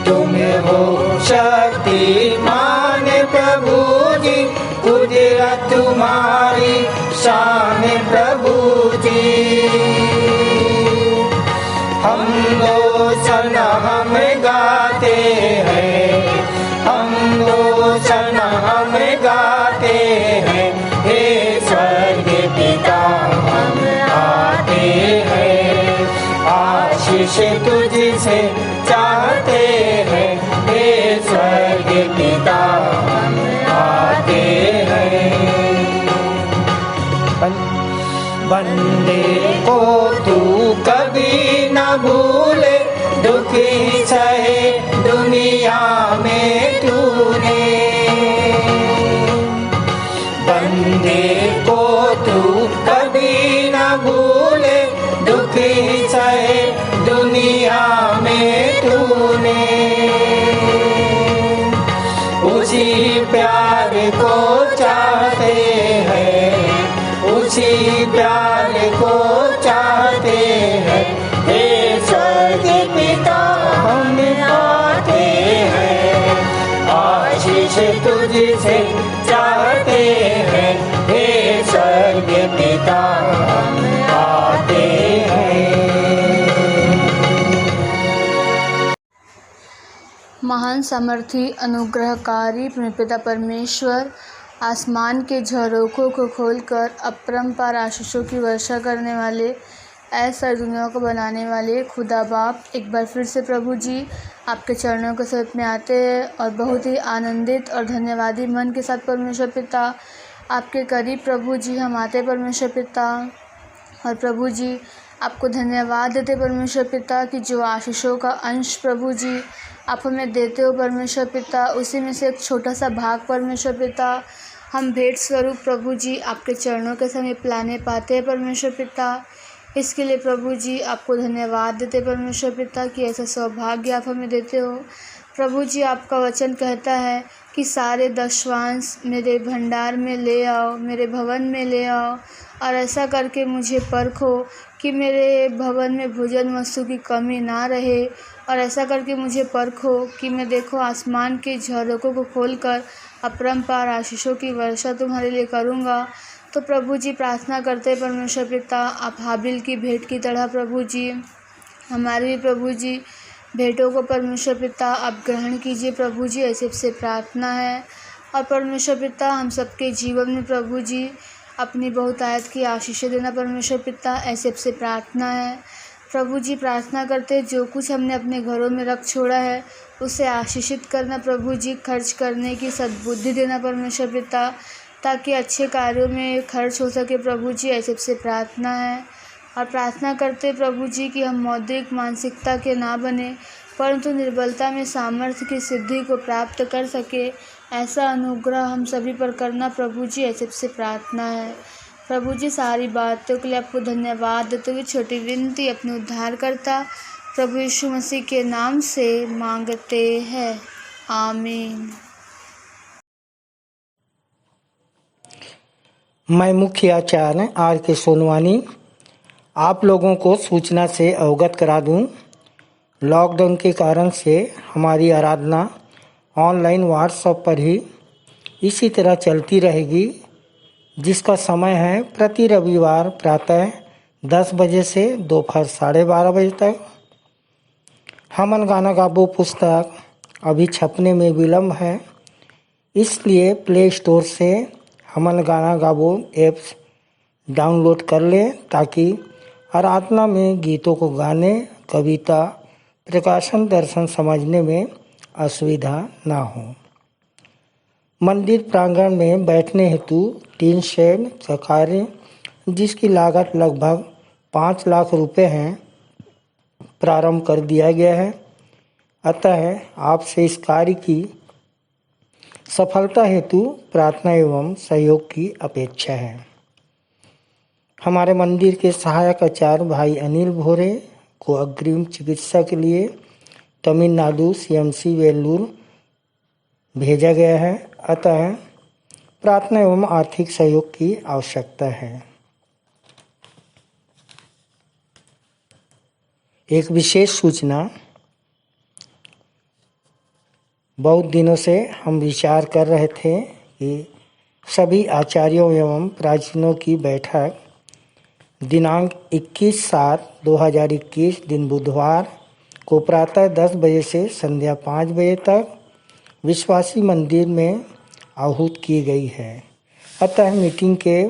तुम हो शक्तिमान प्रभु जी, कुदरत तुम्हारी शान प्रभु जी। हम रोशन हम गाते हैं, हम रोशन हम गाते हैं, हे स्वर्गीय पिता हम आते हैं। आशीष तुझसे चाहते हैं, हे स्वर्गीय पिता हम आते हैं। बंदे को तू कभी न भूले, दुखी सहे दुनिया में तूने। बंदे को तू कभी न भूले, दुखी सहे दुनिया में तूने। उसी प्यार को चाहते हैं, उसी प्यार को चाहते हैं, हे स्वर्गीय पिता हम आते हैं। आशीष तुझसे चाहते हैं, हे स्वर्गीय पिता हम आते हैं। महान सामर्थी अनुग्रहकारी पिता परमेश्वर, आसमान के झरोखों को खोलकर अपरंपार आशीषों की वर्षा करने वाले ऐसा दुनिया को बनाने वाले खुदा बाप, एक बार फिर से प्रभु जी आपके चरणों के समीप में आते हैं और बहुत ही आनंदित और धन्यवादी मन के साथ परमेश्वर पिता आपके करीब प्रभु जी हम आते परमेश्वर पिता। और प्रभु जी आपको धन्यवाद देते परमेश्वर पिता कि जो आशीषों का अंश प्रभु जी आप हमें देते हो परमेश्वर पिता, उसी में से एक छोटा सा भाग परमेश्वर पिता हम भेंट स्वरूप प्रभु जी आपके चरणों के समीप लाने पाते हैं परमेश्वर पिता। इसके लिए प्रभु जी आपको धन्यवाद देते परमेश्वर पिता कि ऐसा सौभाग्य आप हमें देते हो। प्रभु जी आपका वचन कहता है कि सारे दशवांश मेरे भंडार में ले आओ, मेरे भवन में ले आओ और ऐसा करके मुझे परखो कि मेरे भवन में भोजन वस्तु की कमी ना रहे, और ऐसा करके मुझे परखो कि मैं देखो आसमान के झरोकों को खोलकर अपरंपार आशीषों की वर्षा तुम्हारे लिए करूँगा। तो प्रभु जी प्रार्थना करते हैं परमेश्वर पिता आप हाबिल की भेंट की तरह प्रभु जी हमारे भी प्रभु जी भेंटों को परमेश्वर पिता आप ग्रहण कीजिए प्रभु जी, ऐसे से प्रार्थना है। और परमेश्वर पिता हम सबके जीवन में प्रभु जी अपनी बहुतायत की आशीषें देना परमेश्वर पिता, ऐसे से प्रार्थना है। प्रभु जी प्रार्थना करते जो कुछ हमने अपने घरों में रख छोड़ा है उसे आशीषित करना प्रभु जी, खर्च करने की सद्बुद्धि देना परमेश्वर पिता, ताकि अच्छे कार्यों में खर्च हो सके प्रभु जी, ऐसे से प्रार्थना है। और प्रार्थना करते प्रभु जी कि हम मौद्रिक मानसिकता के ना बने परंतु निर्बलता में सामर्थ्य की सिद्धि को प्राप्त कर सके, ऐसा अनुग्रह हम सभी पर करना प्रभु जी, ऐसे से प्रार्थना है। प्रभु जी सारी बातों के लिए आपको धन्यवाद देते हुए छोटी विनती अपने उद्धारकर्ता प्रभु यीशु मसीह के नाम से मांगते हैं, आमीन। मैं मुख्य आचार्य आर के सोनवानी आप लोगों को सूचना से अवगत करा दूं। लॉकडाउन के कारण से हमारी आराधना ऑनलाइन व्हाट्सएप पर ही इसी तरह चलती रहेगी, जिसका समय है प्रति रविवार प्रातः 10 बजे से दोपहर 12:30 बजे तक। हमन गाना गाबो पुस्तक अभी छपने में विलम्ब है, इसलिए प्ले स्टोर से हमन गाना गाबो ऐप्स डाउनलोड कर लें ताकि आराधना में गीतों को गाने, कविता, प्रकाशन, दर्शन समझने में असुविधा ना हो। मंदिर प्रांगण में बैठने हेतु 3 शेड का कार्य जिसकी लागत लगभग 5 लाख रुपए है प्रारंभ कर दिया गया है। अतः आपसे इस कार्य की सफलता हेतु प्रार्थना एवं सहयोग की अपेक्षा है। हमारे मंदिर के सहायक आचार्य भाई अनिल भोरे को अग्रिम चिकित्सा के लिए तमिलनाडु CMC वेल्लूर भेजा गया है, अतः प्रार्थना एवं आर्थिक सहयोग की आवश्यकता है। एक विशेष सूचना, बहुत दिनों से हम विचार कर रहे थे कि सभी आचार्यों एवं प्राचीनों की बैठक दिनांक 21/7/2021 दिन बुधवार को प्रातः 10 बजे से संध्या 5 बजे तक विश्वासी मंदिर में आहूत की गई है। अतः मीटिंग के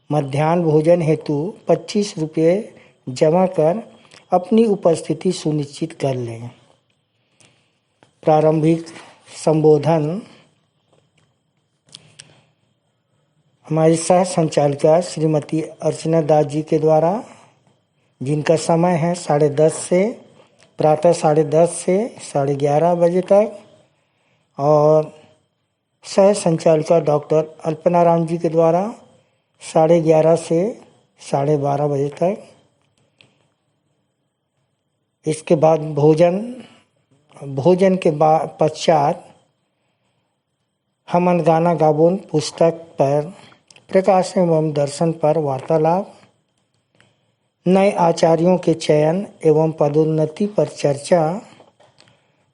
मध्याह्न भोजन हेतु 25 रुपये जमा कर अपनी उपस्थिति सुनिश्चित कर लें। प्रारंभिक संबोधन हमारी सह संचालिका श्रीमती अर्चना दास जी के द्वारा, जिनका समय है 10:30 से प्रातः 10:30 से 11:30 बजे तक, और सह संचालिका डॉक्टर अल्पना राम जी के द्वारा 11:30 से 12:30 बजे तक। इसके बाद भोजन के पश्चात हमन गाना गाबोन पुस्तक पर प्रकाश एवं दर्शन पर वार्तालाप, नए आचार्यों के चयन एवं पदोन्नति पर चर्चा,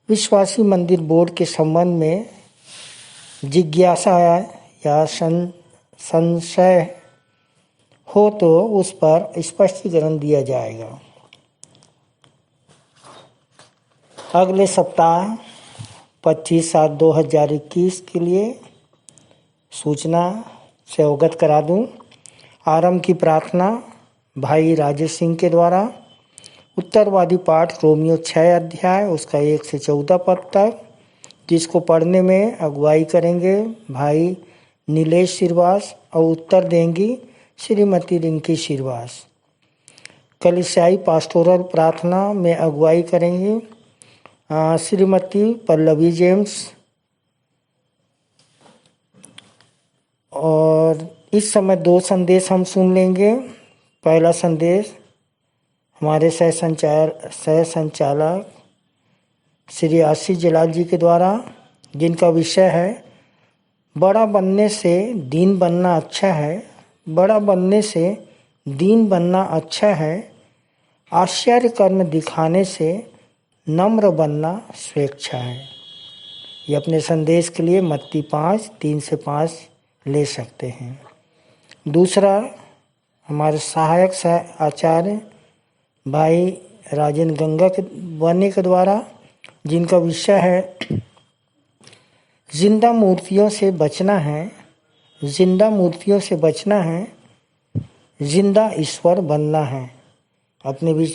विश्वासी मंदिर बोर्ड के संबंध में जिज्ञासा या संशय हो तो उस पर स्पष्टीकरण दिया जाएगा। अगले सप्ताह 25/7/2021 के लिए सूचना से अवगत करा दूं। आरंभ की प्रार्थना भाई राजेश सिंह के द्वारा। उत्तरवादी पाठ रोमियो 6 अध्याय उसका 1 से 14 पद तक, जिसको पढ़ने में अगुवाई करेंगे भाई नीलेश श्रीवास और उत्तर देंगी श्रीमती रिंकी श्रीवास। कलिसियाई पास्टोरल प्रार्थना में अगुवाई करेंगी श्रीमती पल्लवी जेम्स। और इस समय 2 संदेश हम सुन लेंगे। पहला संदेश हमारे सह संचालक श्री आशीष जलाल जी के द्वारा, जिनका विषय है बड़ा बनने से दीन बनना अच्छा है। बड़ा बनने से दीन बनना अच्छा है, आश्चर्य कर्म दिखाने से नम्र बनना स्वेच्छा है। ये अपने संदेश के लिए मत्ती 5:3 से 5 ले सकते हैं। दूसरा हमारे सहायक आचार्य भाई राजेंद्र गंगा के बने के द्वारा, जिनका विषय है जिंदा मूर्तियों से बचना है। जिंदा मूर्तियों से बचना है, जिंदा ईश्वर बनना है। अपने भी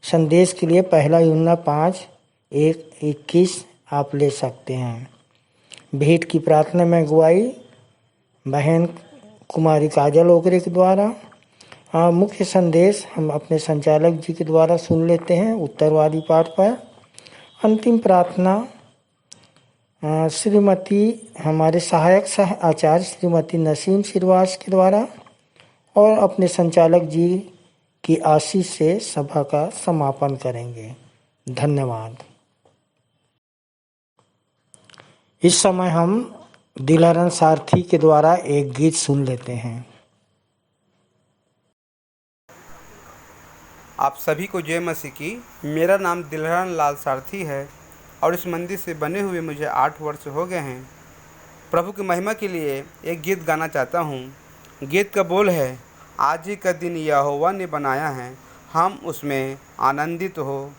संदेश के लिए पहला यूहन्ना 5:1-21 आप ले सकते हैं। भेंट की प्रार्थना में अगुवाई बहन कुमारी काजल ओगरे के द्वारा। मुख्य संदेश हम अपने संचालक जी के द्वारा सुन लेते हैं उत्तरवादी पाठ पर। अंतिम प्रार्थना श्रीमती हमारे सहायक आचार्य श्रीमती नसीम श्रीवास के द्वारा, और अपने संचालक जी की आशीष से सभा का समापन करेंगे। धन्यवाद। इस समय हम दिलहरन सारथी के द्वारा एक गीत सुन लेते हैं। आप सभी को जय मसीह की। मेरा नाम दिलहरन लाल सारथी है और इस मंदिर से बने हुए मुझे 8 वर्ष हो गए हैं। प्रभु की महिमा के लिए एक गीत गाना चाहता हूँ। गीत का बोल है, आज ही का दिन यहोवा ने बनाया है, हम उसमें आनंदित हो।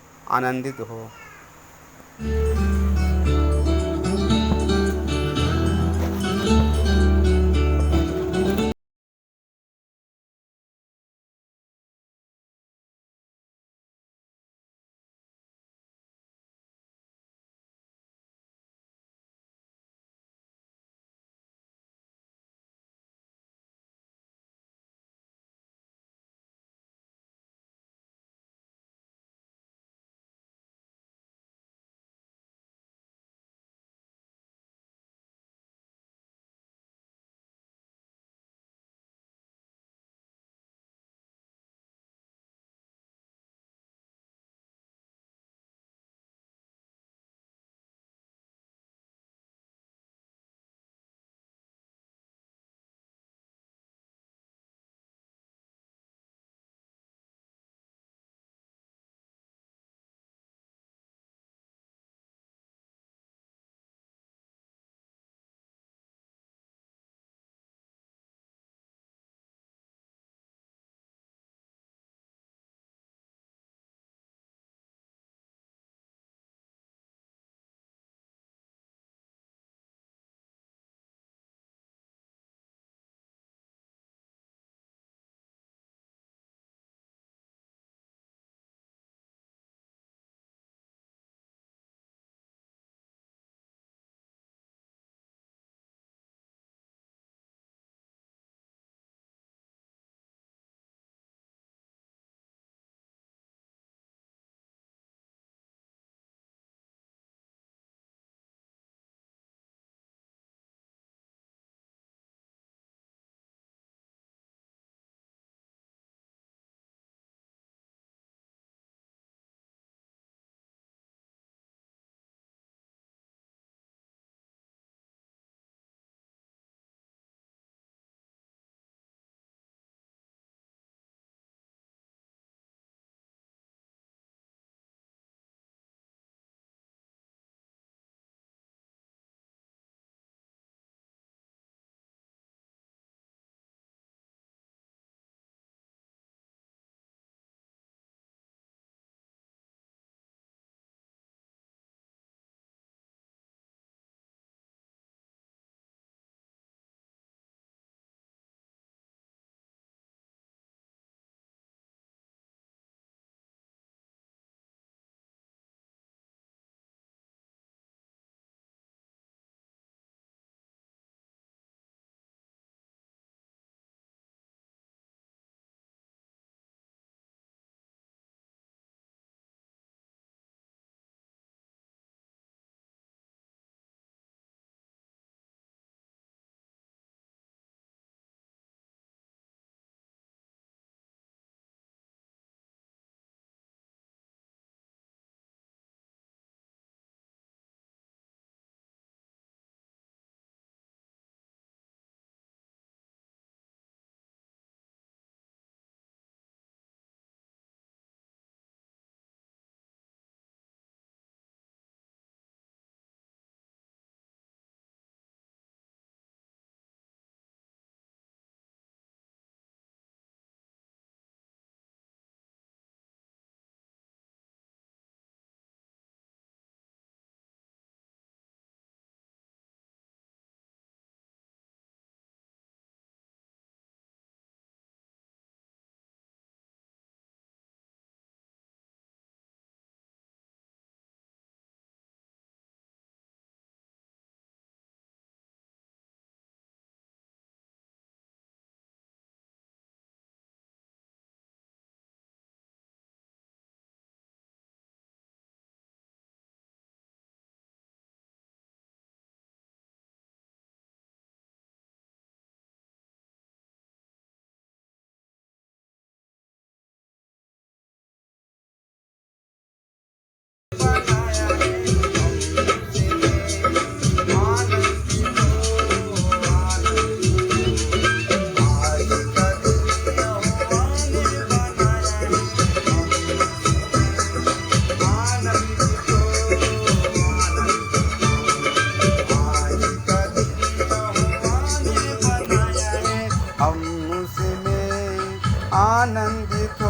आनंदित हो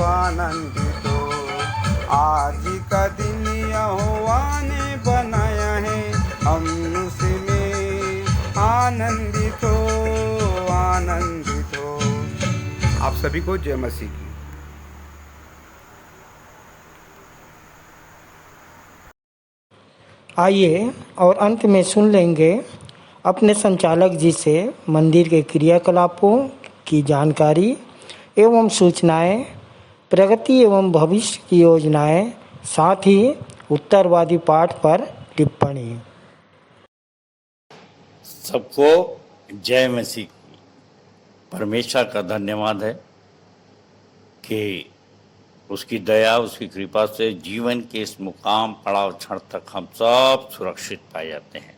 आनंदित हो। आज का दिन यहोवा ने बनाया है, हम उसमें आनंदित हो आनंदित हो। आप सभी को जय मसीह की। आइए और अंत में सुन लेंगे अपने संचालक जी से मंदिर के क्रियाकलापों की जानकारी एवं सूचनाएं, प्रगति एवं भविष्य की योजनाएं, साथ ही उत्तरवादी पाठ पर टिप्पणी। सबको जय मसीह। परमेश्वर का धन्यवाद है कि उसकी दया, उसकी कृपा से जीवन के इस मुकाम पड़ाव क्षण तक हम सब सुरक्षित पाए जाते हैं।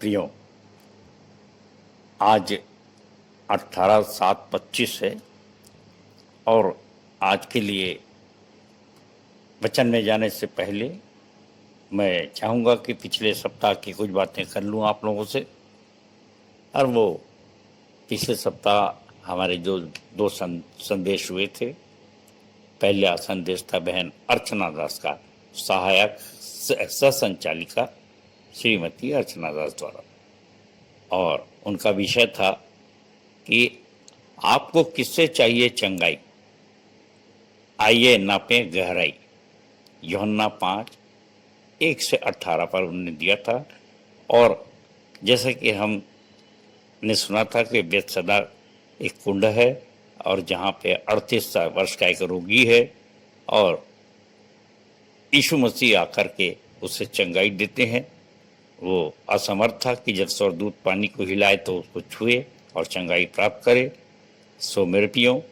प्रियो, आज 18/7/25 है और आज के लिए वचन में जाने से पहले मैं चाहूँगा कि पिछले सप्ताह की कुछ बातें कर लूँ आप लोगों से। और वो पिछले सप्ताह हमारे जो दो संदेश हुए थे, पहला संदेश था बहन अर्चना दास का, सहायक सह-संचालिका श्रीमती अर्चना दास द्वारा, और उनका विषय था कि आपको किससे चाहिए चंगाई, आइए नापें गहराई। यूहन्ना 5:1-18 पर उन्होंने दिया था। और जैसे कि हमने सुना था कि बेतसदा एक कुंड है और जहाँ पे 38 वर्ष का एक रोगी है और यीशु मसीह आकर के उसे चंगाई देते हैं। वो असमर्थ था कि जब स्वर्गदूत पानी को हिलाए तो उसको छुए और चंगाई प्राप्त करे। सो मेरे प्रियो,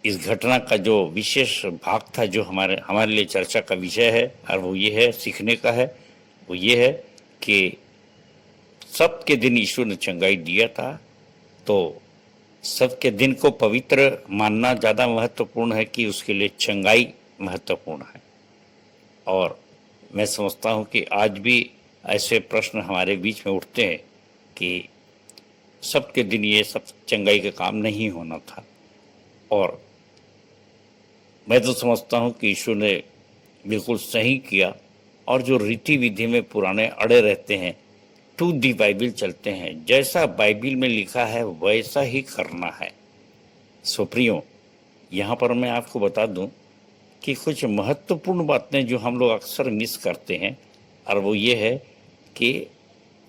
इस घटना का जो विशेष भाग था जो हमारे लिए चर्चा का विषय है, और वो ये है, सीखने का है, वो ये है कि सबके दिन यीशु ने चंगाई दिया था, तो सबके दिन को पवित्र मानना ज़्यादा महत्वपूर्ण है कि उसके लिए चंगाई महत्वपूर्ण है। और मैं समझता हूँ कि आज भी ऐसे प्रश्न हमारे बीच में उठते हैं कि सबके दिन ये सब चंगाई का काम नहीं होना था। और मैं तो समझता हूँ कि यीशु ने बिल्कुल सही किया, और जो रीति विधि में पुराने अड़े रहते हैं, टू दी बाइबिल चलते हैं, जैसा बाइबिल में लिखा है वैसा ही करना है। सो प्रियो, यहाँ पर मैं आपको बता दूं कि कुछ महत्वपूर्ण बातें जो हम लोग अक्सर मिस करते हैं, और वो ये है कि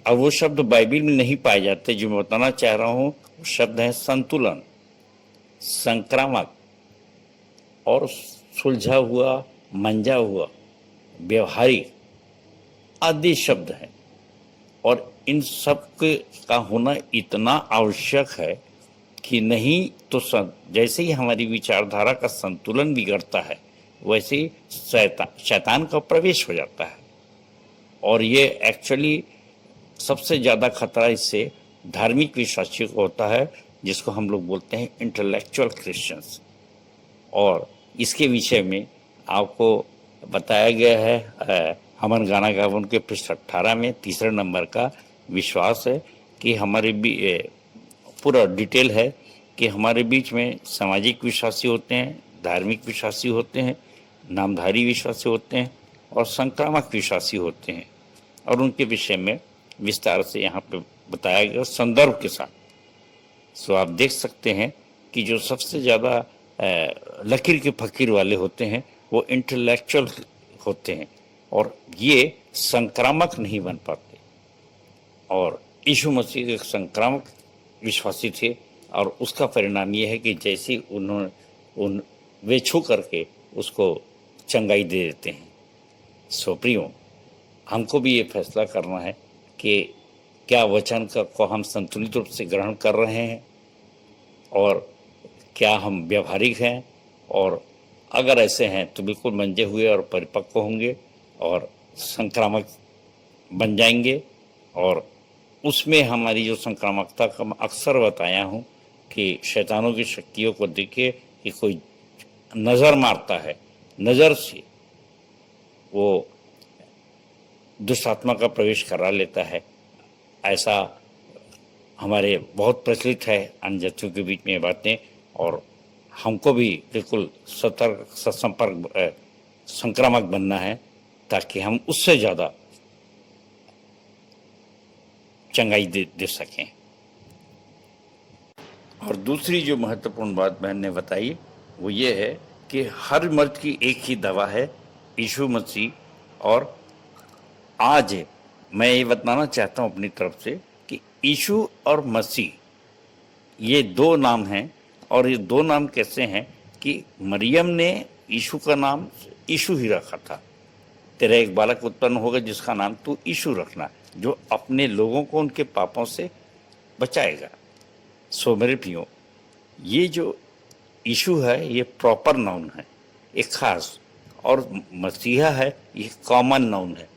अब वो शब्द बाइबिल में नहीं पाए जाते जो मैं बताना चाह रहा हूँ। वो शब्द है संतुलन, संक्रामक और सुलझा हुआ, मंजा हुआ, व्यवहारिक आदि शब्द हैं। और इन सब का होना इतना आवश्यक है कि नहीं तो जैसे ही हमारी विचारधारा का संतुलन बिगड़ता है, वैसे ही शैतान का प्रवेश हो जाता है। और ये एक्चुअली सबसे ज़्यादा खतरा इससे धार्मिक विश्वासियों को होता है, जिसको हम लोग बोलते हैं इंटेलेक्चुअल क्रिश्चियंस। और इसके विषय में आपको बताया गया है हमन गाना गावन के पृष्ठ 18 में 3 नंबर का विश्वास है कि हमारे पूरा डिटेल है कि हमारे बीच में सामाजिक विश्वासी होते हैं, धार्मिक विश्वासी होते हैं, नामधारी विश्वासी होते हैं और संक्रामक विश्वासी होते हैं। और उनके विषय में विस्तार से यहाँ पे बताया गया संदर्भ के साथ। सो आप देख सकते हैं कि जो सबसे ज़्यादा लकीर के फकीर वाले होते हैं वो इंटेलेक्चुअल होते हैं, और ये संक्रामक नहीं बन पाते। और यीशु मसीह एक संक्रामक विश्वासी थे, और उसका परिणाम ये है कि जैसे उन्होंने वे छू करके उसको चंगाई दे देते हैं। सो प्रियो, हमको भी ये फैसला करना है कि क्या वचन को हम संतुलित रूप से ग्रहण कर रहे हैं, और क्या हम व्यवहारिक हैं, और अगर ऐसे हैं तो बिल्कुल मंजे हुए और परिपक्व होंगे और संक्रामक बन जाएंगे। और उसमें हमारी जो संक्रामकता का मैं अक्सर बताया हूँ कि शैतानों की शक्तियों को देखे कि कोई नज़र मारता है, नज़र से वो दुष्टात्मा का प्रवेश करा लेता है। ऐसा हमारे बहुत प्रचलित है अन्य जातियों के बीच में ये बातें, और हमको भी बिल्कुल सतर्क संपर्क संक्रामक बनना है ताकि हम उससे ज़्यादा चंगाई दे सकें। और दूसरी जो महत्वपूर्ण बात बहन ने बताई वो ये है कि हर मर्ज की एक ही दवा है, यीशु मसीह। और आज मैं ये बताना चाहता हूँ अपनी तरफ से कि यीशु और मसीह ये दो नाम हैं, और ये दो नाम कैसे हैं कि मरियम ने यीशु का नाम यीशु ही रखा था। तेरा एक बालक उत्पन्न होगा जिसका नाम तू यीशु रखना, जो अपने लोगों को उनके पापों से बचाएगा। सो मेरे प्रियो, ये जो यीशु है ये प्रॉपर नाउन है, एक खास, और मसीहा है ये कॉमन नाउन है,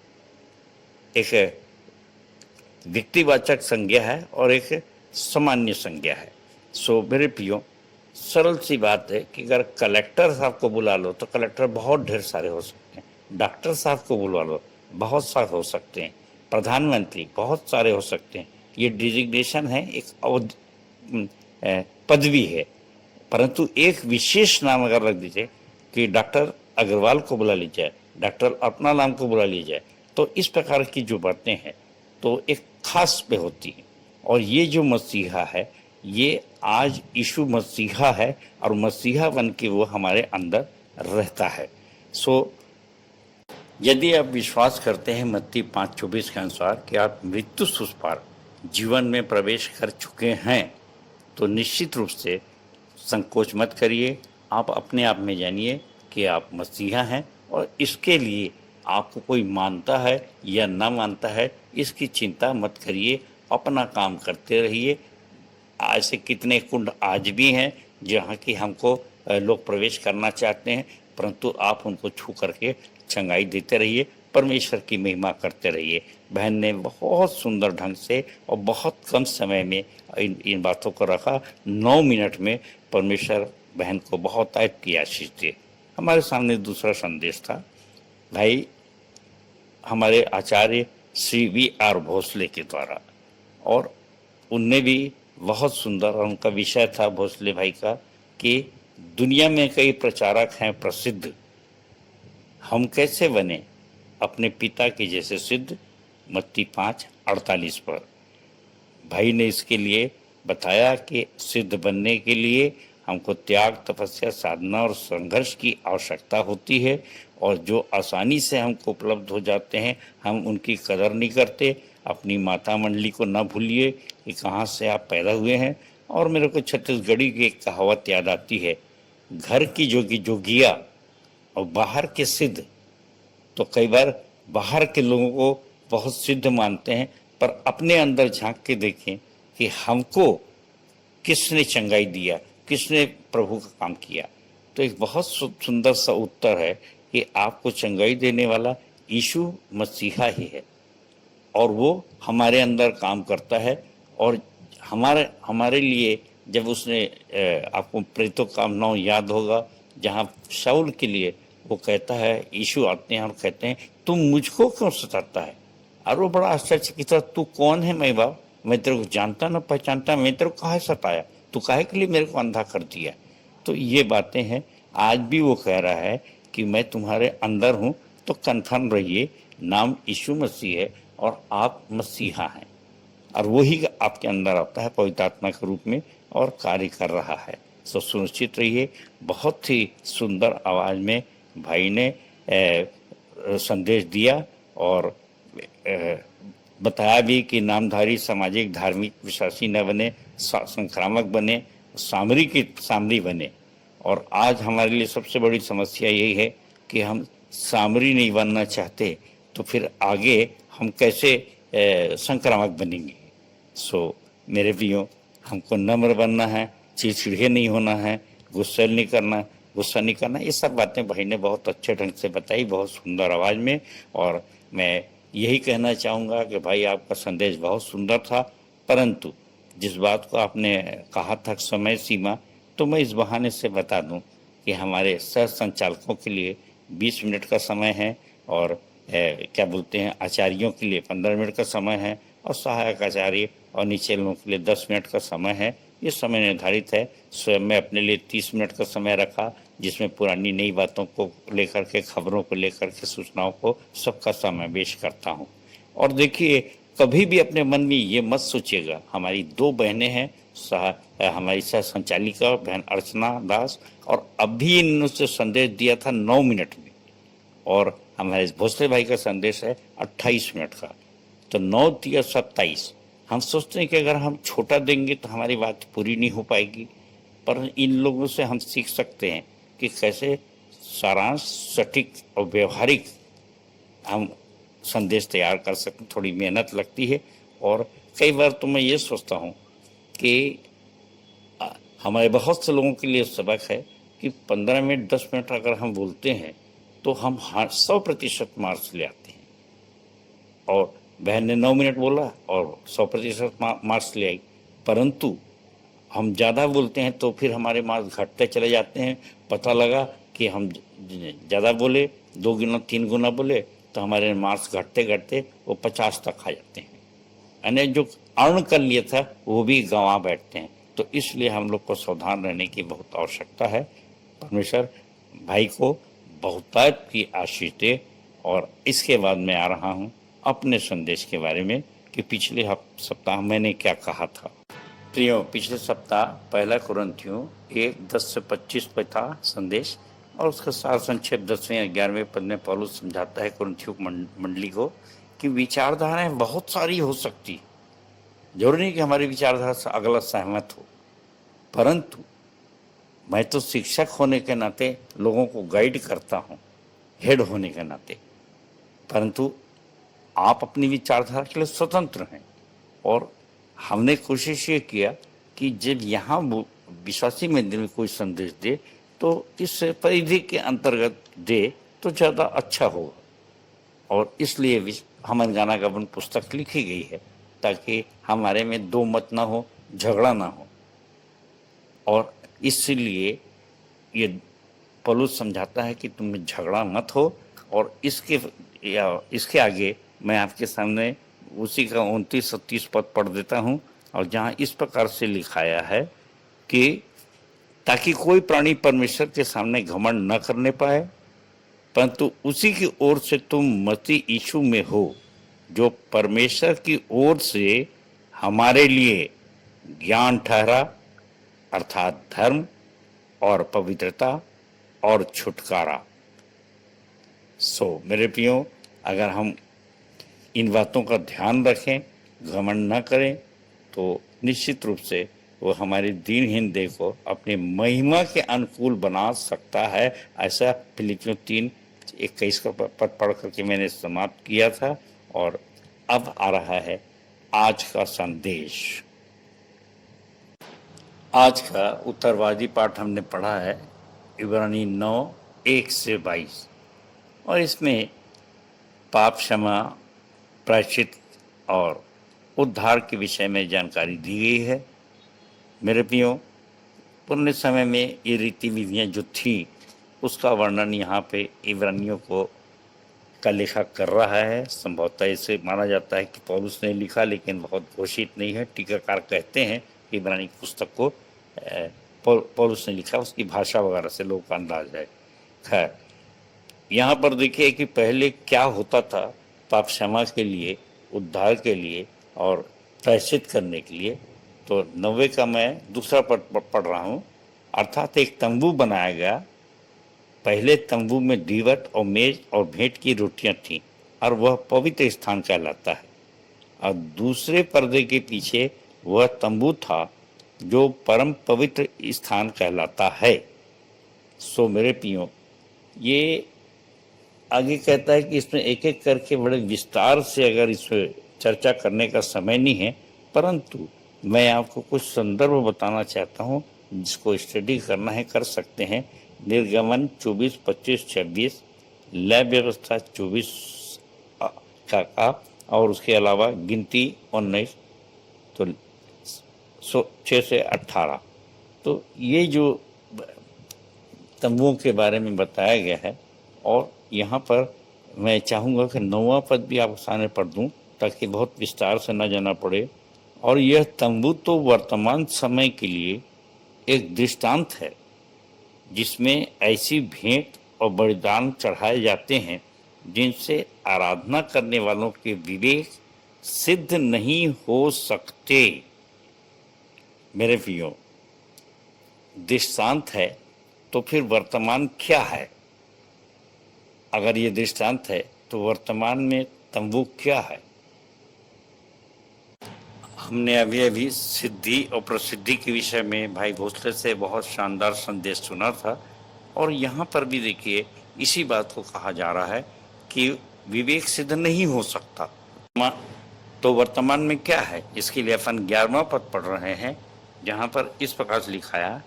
एक व्यक्तिवाचक संज्ञा है और एक सामान्य संज्ञा है। सो मेरे प्रियो, सरल सी बात है कि अगर कलेक्टर साहब को बुला लो तो कलेक्टर बहुत ढेर सारे हो सकते हैं, डॉक्टर साहब को बुला लो बहुत सारे हो सकते हैं, प्रधानमंत्री बहुत सारे हो सकते हैं। ये डिजिग्नेशन है, एक पदवी है, परंतु एक विशेष नाम अगर रख दीजिए कि डॉक्टर अग्रवाल को बुला लीजिए, डॉक्टर अपना नाम को बुला लीजिए, तो इस प्रकार की जो बातें हैं तो एक खास पे होती है। और ये जो मसीहा है ये आज यीशु मसीहा है, और मसीहा बन के वो हमारे अंदर रहता है। सो यदि आप विश्वास करते हैं मत्ती 5:24 के अनुसार कि आप मृत्यु सुस पार जीवन में प्रवेश कर चुके हैं, तो निश्चित रूप से संकोच मत करिए। आप अपने आप में जानिए कि आप मसीहा हैं, और इसके लिए आपको कोई मानता है या ना मानता है इसकी चिंता मत करिए, अपना काम करते रहिए। ऐसे कितने कुंड आज भी हैं जहाँ की हमको लोग प्रवेश करना चाहते हैं, परंतु आप उनको छू करके चंगाई देते रहिए, परमेश्वर की महिमा करते रहिए। बहन ने बहुत सुंदर ढंग से और बहुत कम समय में इन बातों को रखा। 9 मिनट में परमेश्वर बहन को बहुत आयत की आशीष दिए। हमारे सामने दूसरा संदेश था भाई हमारे आचार्य श्री V.R. भोसले के द्वारा, और उनने भी बहुत सुंदर, और उनका विषय था भोसले भाई का कि दुनिया में कई प्रचारक हैं प्रसिद्ध, हम कैसे बने अपने पिता के जैसे सिद्ध। मत्ती 5:48 पर भाई ने इसके लिए बताया कि सिद्ध बनने के लिए हमको त्याग, तपस्या, साधना और संघर्ष की आवश्यकता होती है, और जो आसानी से हमको उपलब्ध हो जाते हैं हम उनकी कदर नहीं करते। अपनी माता मंडली को ना भूलिए कि कहाँ से आप पैदा हुए हैं। और मेरे को छत्तीसगढ़ी की एक कहावत याद आती है, घर की जोगी जोगिया और बाहर के सिद्ध। तो कई बार बाहर के लोगों को बहुत सिद्ध मानते हैं, पर अपने अंदर झांक के देखें कि हमको किसने चंगाई दिया, किसने प्रभु का काम किया। तो एक बहुत सुंदर सा उत्तर है कि आपको चंगाई देने वाला यीशु मसीहा ही है, और वो हमारे अंदर काम करता है। और हमारे लिए जब उसने आपको प्रेतों का नाम याद होगा, जहाँ शाऊल के लिए वो कहता है, यीशु आते हैं और कहते हैं तुम मुझको क्यों सताता है। और वो बड़ा आश्चर्यचकित था, तू कौन है मैं बाप, मैं तेरे को जानता ना पहचानता, मैं तेरे को काहे सताया, तू काहे के लिए मेरे को अंधा कर दिया। तो ये बातें हैं। आज भी वो कह रहा है कि मैं तुम्हारे अंदर हूँ, तो कन्फर्म रहिए, नाम यीशु मसीह है और आप मसीहा हैं, और वही आपके अंदर आता है पवित्र आत्मा के रूप में और कार्य कर रहा है। तो सुनिश्चित रहिए। बहुत ही सुंदर आवाज़ में भाई ने संदेश दिया, और बताया भी कि नामधारी सामाजिक धार्मिक विश्वासी न बने, संक्रामक बने, सामरी बने। और आज हमारे लिए सबसे बड़ी समस्या यही है कि हम सामरी नहीं बनना चाहते, तो फिर आगे हम कैसे संक्रामक बनेंगे। सो मेरे प्रियो, हमको नम्र बनना है, चिड़चिड़े नहीं होना है, गुस्सा नहीं करना। ये सब बातें भाई ने बहुत अच्छे ढंग से बताई, बहुत सुंदर आवाज़ में। और मैं यही कहना चाहूँगा कि भाई आपका संदेश बहुत सुंदर था, परंतु जिस बात को आपने कहा था समय सीमा, तो मैं इस बहाने से बता दूं कि हमारे सह संचालकों के लिए 20 मिनट का समय है, और क्या बोलते हैं आचार्यों के लिए 15 मिनट का समय है, और सहायक आचार्य और नीचे लोगों के लिए 10 मिनट का समय है। ये समय निर्धारित है। स्वयं मैं अपने लिए 30 मिनट का समय रखा, जिसमें पुरानी नई बातों को लेकर के, खबरों को लेकर के, सूचनाओं को सबका समावेश करता हूँ। और देखिए, कभी भी अपने मन में ये मत सोचिएगा, हमारी 2 बहनें हैं, हमारी सह संचालिका बहन अर्चना दास, और अभी इन्होंने संदेश दिया था 9 मिनट में, और हमारे भोसले भाई का संदेश है 28 मिनट का, तो 9 दिया 27। हम सोचते हैं कि अगर हम छोटा देंगे तो हमारी बात पूरी नहीं हो पाएगी, पर इन लोगों से हम सीख सकते हैं कि कैसे सारांश, सटीक और व्यवहारिक हम संदेश तैयार कर सकते। थोड़ी मेहनत लगती है, और कई बार तो मैं ये सोचता हूँ कि हमारे बहुत से लोगों के लिए सबक है कि 15 मिनट 10 मिनट अगर हम बोलते हैं तो हम 100% मार्क्स ले आते हैं। और बहन ने 9 मिनट बोला और 100% मार्क्स ले आई, परंतु हम ज़्यादा बोलते हैं तो फिर हमारे मार्क्स घटते चले जाते हैं। पता लगा कि हम ज़्यादा बोले, 2 गुना 3 गुना बोले, तो हमारे मार्क्स घटते घटते वो 50 तक आ जाते हैं, यानी जो अर्न कर लिया था वो भी गंवा बैठते हैं। तो इसलिए हम लोग को सावधान रहने की बहुत आवश्यकता है। परमेश्वर भाई को बहुतायत की आशीष दे। और इसके बाद मैं आ रहा हूँ अपने संदेश के बारे में कि पिछले सप्ताह मैंने क्या कहा था। प्रियो, पिछले सप्ताह 1 कुरिन्थियों 1:10 से 25 पे था संदेश, और उसका सार संक्षेप 10वें 11वें पद में पौलुस समझाता है कुरिन्थियों मंडली को कि विचारधाराएं बहुत सारी हो सकती, जरूरी नहीं कि हमारी विचारधारा से अगला सहमत हो, परंतु मैं तो शिक्षक होने के नाते लोगों को गाइड करता हूँ, हेड होने के नाते, परंतु आप अपनी विचारधारा के लिए स्वतंत्र हैं। और हमने कोशिश ये किया कि जब यहाँ विश्वासी मंदिर में कोई संदेश दे तो इस परिधि के अंतर्गत दे तो ज़्यादा अच्छा होगा। और इसलिए हमन गाना गबन पुस्तक लिखी गई है ताकि हमारे में 2 मत ना हो, झगड़ा ना हो। और इसलिए ये पौलुस समझाता है कि तुम झगड़ा मत हो। और इसके आगे मैं आपके सामने उसी का 29 और 30 पद पढ़ देता हूँ, और जहाँ इस प्रकार से लिखाया है कि ताकि कोई प्राणी परमेश्वर के सामने घमंड न करने पाए, परंतु उसी की ओर से तुम मसीह यीशु में हो, जो परमेश्वर की ओर से हमारे लिए ज्ञान ठहरा, अर्थात धर्म और पवित्रता और छुटकारा। मेरे प्रियो, अगर हम इन बातों का ध्यान रखें, घमंड न करें, तो निश्चित रूप से वो हमारे दीनहीन देह को अपनी महिमा के अनुकूल बना सकता है। ऐसा फिलिपियों 3:21 का पद पढ़ करके मैंने समाप्त किया था। और अब आ रहा है आज का संदेश। आज का उत्तरवादी पाठ हमने पढ़ा है इब्रानी 9:1 से 22, और इसमें पाप क्षमा, प्रायश्चित और उद्धार के विषय में जानकारी दी गई है। मेरे प्रियो, पुराने समय में ये रीति विधियाँ जो थी उसका वर्णन यहाँ पे इब्रानियों को का लेखक कर रहा है। संभवतः इसे माना जाता है कि पौलुस ने लिखा, लेकिन बहुत घोषित नहीं है। टीकाकार कहते हैं कि इब्रानी पुस्तक को पौलुस ने लिखा, उसकी भाषा वगैरह से लोगों का अंदाज है। खैर, यहाँ पर देखिए कि पहले क्या होता था पाप क्षमा के लिए, उद्धार के लिए और प्रायश्चित करने के लिए। तो 90 का मैं दूसरा पढ़ रहा हूँ। अर्थात एक तंबू बनाया गया। पहले तंबू में दीवट और मेज और भेंट की रोटियां थीं, और वह पवित्र स्थान कहलाता है। और दूसरे पर्दे के पीछे वह तंबू था जो परम पवित्र स्थान कहलाता है। मेरे प्रियो, ये आगे कहता है कि इसमें एक एक करके बड़े विस्तार से अगर इसमें चर्चा करने का समय नहीं है, परंतु मैं आपको कुछ संदर्भ बताना चाहता हूँ जिसको स्टडी करना है कर सकते हैं। निर्गमन 24, 25, 26, लय व्यवस्था 24 का और उसके अलावा गिनती 19, तो 6 से 18। तो ये जो तंबुओं के बारे में बताया गया है, और यहाँ पर मैं चाहूँगा कि 9वां पद भी आपके सामने पढ़ दूँ ताकि बहुत विस्तार से न जाना पड़े। और यह तंबू तो वर्तमान समय के लिए एक दृष्टांत है जिसमें ऐसी भेंट और बलिदान चढ़ाए जाते हैं जिनसे आराधना करने वालों के विवेक सिद्ध नहीं हो सकते। मेरे प्रियो, दृष्टांत है तो फिर वर्तमान क्या है? अगर ये दृष्टांत है तो वर्तमान में तंबू क्या है? हमने अभी सिद्धि और प्रसिद्धि के विषय में भाई भोसले से बहुत शानदार संदेश सुना था, और यहाँ पर भी देखिए इसी बात को कहा जा रहा है कि विवेक सिद्ध नहीं हो सकता। तो वर्तमान में क्या है? इसके लिए अपन 11वां पद पढ़ रहे हैं, जहाँ पर इस प्रकार से लिखा है,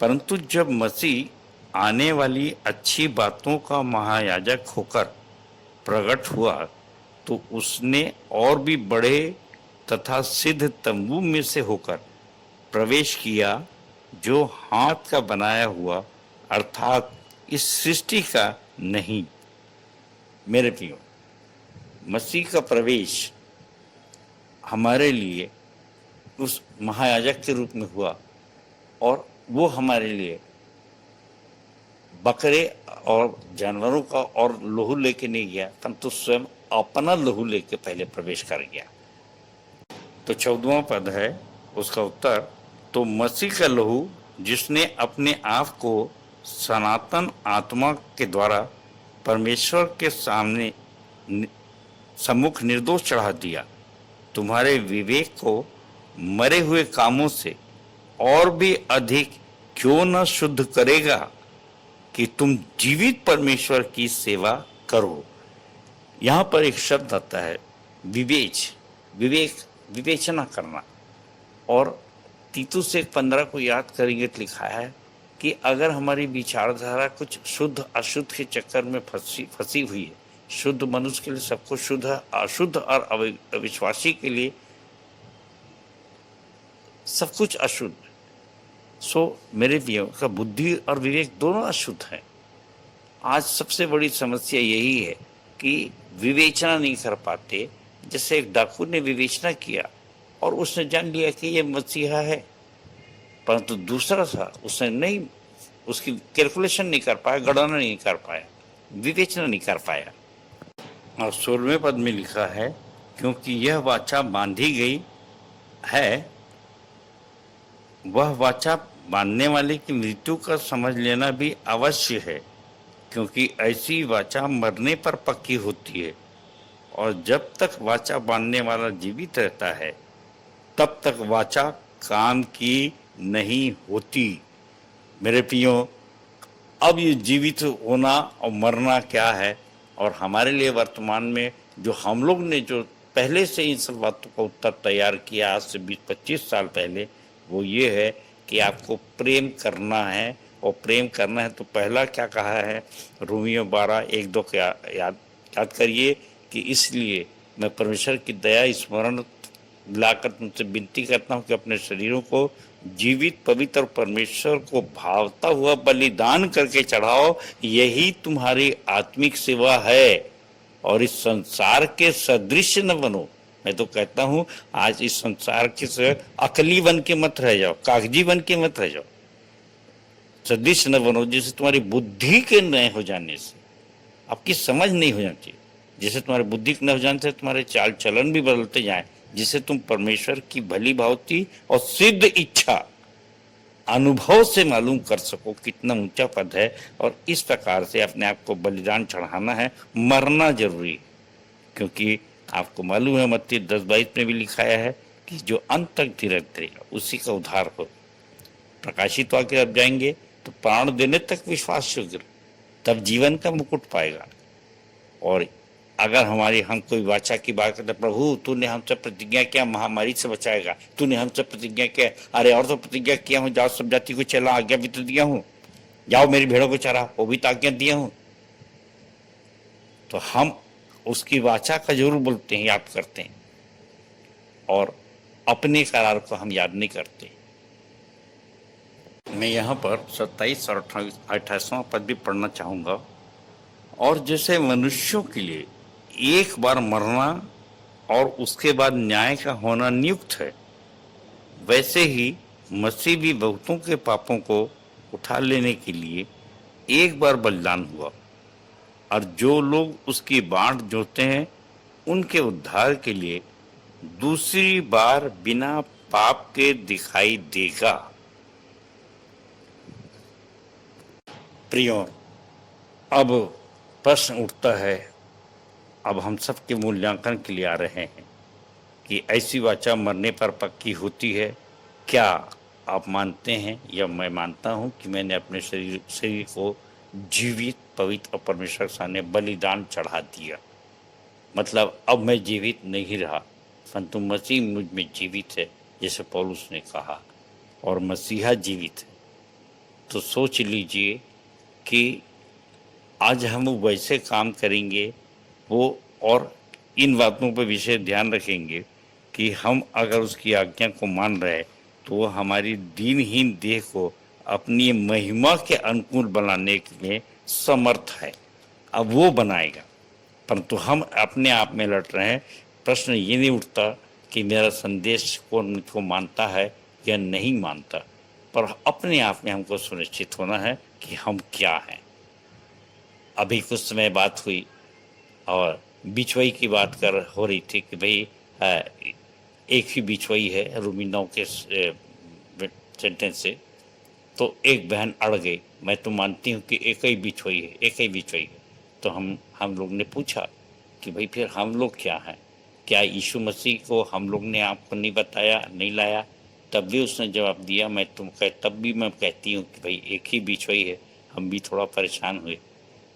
परंतु जब मसीह आने वाली अच्छी बातों का महायाजक होकर प्रकट हुआ तो उसने और भी बड़े तथा सिद्ध तंबू में से होकर प्रवेश किया, जो हाथ का बनाया हुआ अर्थात इस सृष्टि का नहीं। मेरे प्रियो, मसीह का प्रवेश हमारे लिए उस महायाजक के रूप में हुआ, और वो हमारे लिए बकरे और जानवरों का और लहू लेके नहीं गया, परंतु स्वयं अपना लहू लेके पहले प्रवेश कर गया। तो 14वां पद है उसका उत्तर, तो मसीह का लहू जिसने अपने आप को सनातन आत्मा के द्वारा परमेश्वर के सामने सम्मुख निर्दोष चढ़ा दिया, तुम्हारे विवेक को मरे हुए कामों से और भी अधिक क्यों न शुद्ध करेगा कि तुम जीवित परमेश्वर की सेवा करो। यहाँ पर एक शब्द आता है विवेचना करना, और तीतुस 1:15 को याद करेंगे तो लिखा है कि अगर हमारी विचारधारा कुछ शुद्ध अशुद्ध के चक्कर में फंसी हुई है, शुद्ध मनुष्य के लिए सब कुछ शुद्ध है, अशुद्ध और अविश्वासी के लिए सब कुछ अशुद्ध। सो मेरे प्रियो का बुद्धि और विवेक दोनों अशुद्ध हैं। आज सबसे बड़ी समस्या यही है कि विवेचना नहीं कर पाते। जैसे एक डाकू ने विवेचना किया और उसने जान लिया कि ये मसीहा है, परंतु दूसरा था उसने नहीं, उसकी कैलकुलेशन नहीं कर पाया, गणना नहीं कर पाया, विवेचना नहीं कर पाया। और 16वें पद में लिखा है, क्योंकि यह वाचा बांधी गई है, वह वाचा बांधने वाले की मृत्यु का समझ लेना भी अवश्य है, क्योंकि ऐसी वाचा मरने पर पक्की होती है, और जब तक वाचा बांधने वाला जीवित रहता है तब तक वाचा काम की नहीं होती। मेरे प्रियो, अब ये जीवित होना और मरना क्या है, और हमारे लिए वर्तमान में जो हम लोग ने जो पहले से इन सब बातों का उत्तर तैयार किया आज से 20-25 साल पहले, वो ये है कि आपको प्रेम करना है, और प्रेम करना है तो पहला क्या कहा है, रोमियो 12:1-2 के याद करिए कि इसलिए मैं परमेश्वर की दया स्मरण लाकर तुमसे विनती करता हूँ कि अपने शरीरों को जीवित, पवित्र और परमेश्वर को भावता हुआ बलिदान करके चढ़ाओ, यही तुम्हारी आत्मिक सेवा है, और इस संसार के सदृश न बनो। मैं तो कहता हूँ आज इस संसार के अकली बन के मत रह जाओ, कागजी बन के मत रह जाओ, सदृश न बनो, जिससे तुम्हारी बुद्धि के न हो जाने से आपकी समझ नहीं हो जाती, जिससे तुम्हारी बुद्धि के न हो जाने से तुम्हारे चाल चलन भी बदलते जाएं, जिससे तुम परमेश्वर की भली भांति और सिद्ध इच्छा अनुभव से मालूम कर सको कितना ऊंचा पद है। और इस प्रकार से अपने आप को बलिदान चढ़ाना है, मरना जरूरी है, क्योंकि आपको मालूम है मत्ती 10:22 में भी लिखाया है कि जो अंत तक धीरज धरेगा उसी का उद्धार हो। प्रकाशित वाक्य अब जाएंगे तो प्राण देने तक विश्वास योग्य, तब जीवन का मुकुट पाएगा। और अगर हम कोई वाचा की बात करते, प्रभु तूने हमसे प्रतिज्ञा किया महामारी से बचाएगा, तूने हमसे प्रतिज्ञा किया, अरे और तो प्रतिज्ञा किया हूँ, जाओ सब जाति को चला, आज्ञा भी तो दिया हूँ, जाओ मेरी भेड़ों को चरा, वो भी तो आज्ञा दिया हूँ। तो हम उसकी वाचा का जरूर बोलते हैं, याद करते हैं, और अपने करार को हम याद नहीं करते। मैं यहाँ पर 27 और 28वां पद भी पढ़ना चाहूँगा। और जैसे मनुष्यों के लिए एक बार मरना और उसके बाद न्याय का होना नियुक्त है, वैसे ही मसीह भी बहुतों के पापों को उठा लेने के लिए एक बार बलिदान हुआ, और जो लोग उसकी बाट जोते हैं उनके उद्धार के लिए दूसरी बार बिना पाप के दिखाई देगा। प्रियो, अब प्रश्न उठता है, अब हम सबके मूल्यांकन के लिए आ रहे हैं कि ऐसी वाचा मरने पर पक्की होती है। क्या आप मानते हैं या मैं मानता हूं कि मैंने अपने शरीर को जीवित, पवित्र और परमेश्वर के सामने बलिदान चढ़ा दिया? मतलब अब मैं जीवित नहीं रहा, परंतु मसीह मुझ में जीवित है, जैसे पौलुस ने कहा, और मसीहा जीवित है। तो सोच लीजिए कि आज हम वैसे काम करेंगे वो, और इन बातों पर विशेष ध्यान रखेंगे कि हम अगर उसकी आज्ञा को मान रहे तो वो हमारी दीनहीन देह को अपनी महिमा के अनुकूल बनाने के लिए समर्थ है। अब वो बनाएगा, परंतु हम अपने आप में लड़ रहे हैं। प्रश्न ये नहीं उठता कि मेरा संदेश कौन मुझको मानता है या नहीं मानता, पर अपने आप में हमको सुनिश्चित होना है कि हम क्या हैं। अभी कुछ समय बात हुई और बिछुई की बात हो रही थी कि भाई एक ही बिछुई है, रूमी 9 के सेंटेंस से। तो एक बहन अड़ गई, मैं तो मानती हूँ कि एक ही बिछुई है, एक ही बिछुई है। तो हम लोग ने पूछा कि भाई फिर हम लोग क्या हैं? क्या यीशु मसीह को हम लोग ने आपको नहीं बताया, नहीं लाया? तब भी उसने जवाब दिया, तब भी मैं कहती हूँ कि भाई एक ही बिछुई है। हम भी थोड़ा परेशान हुए,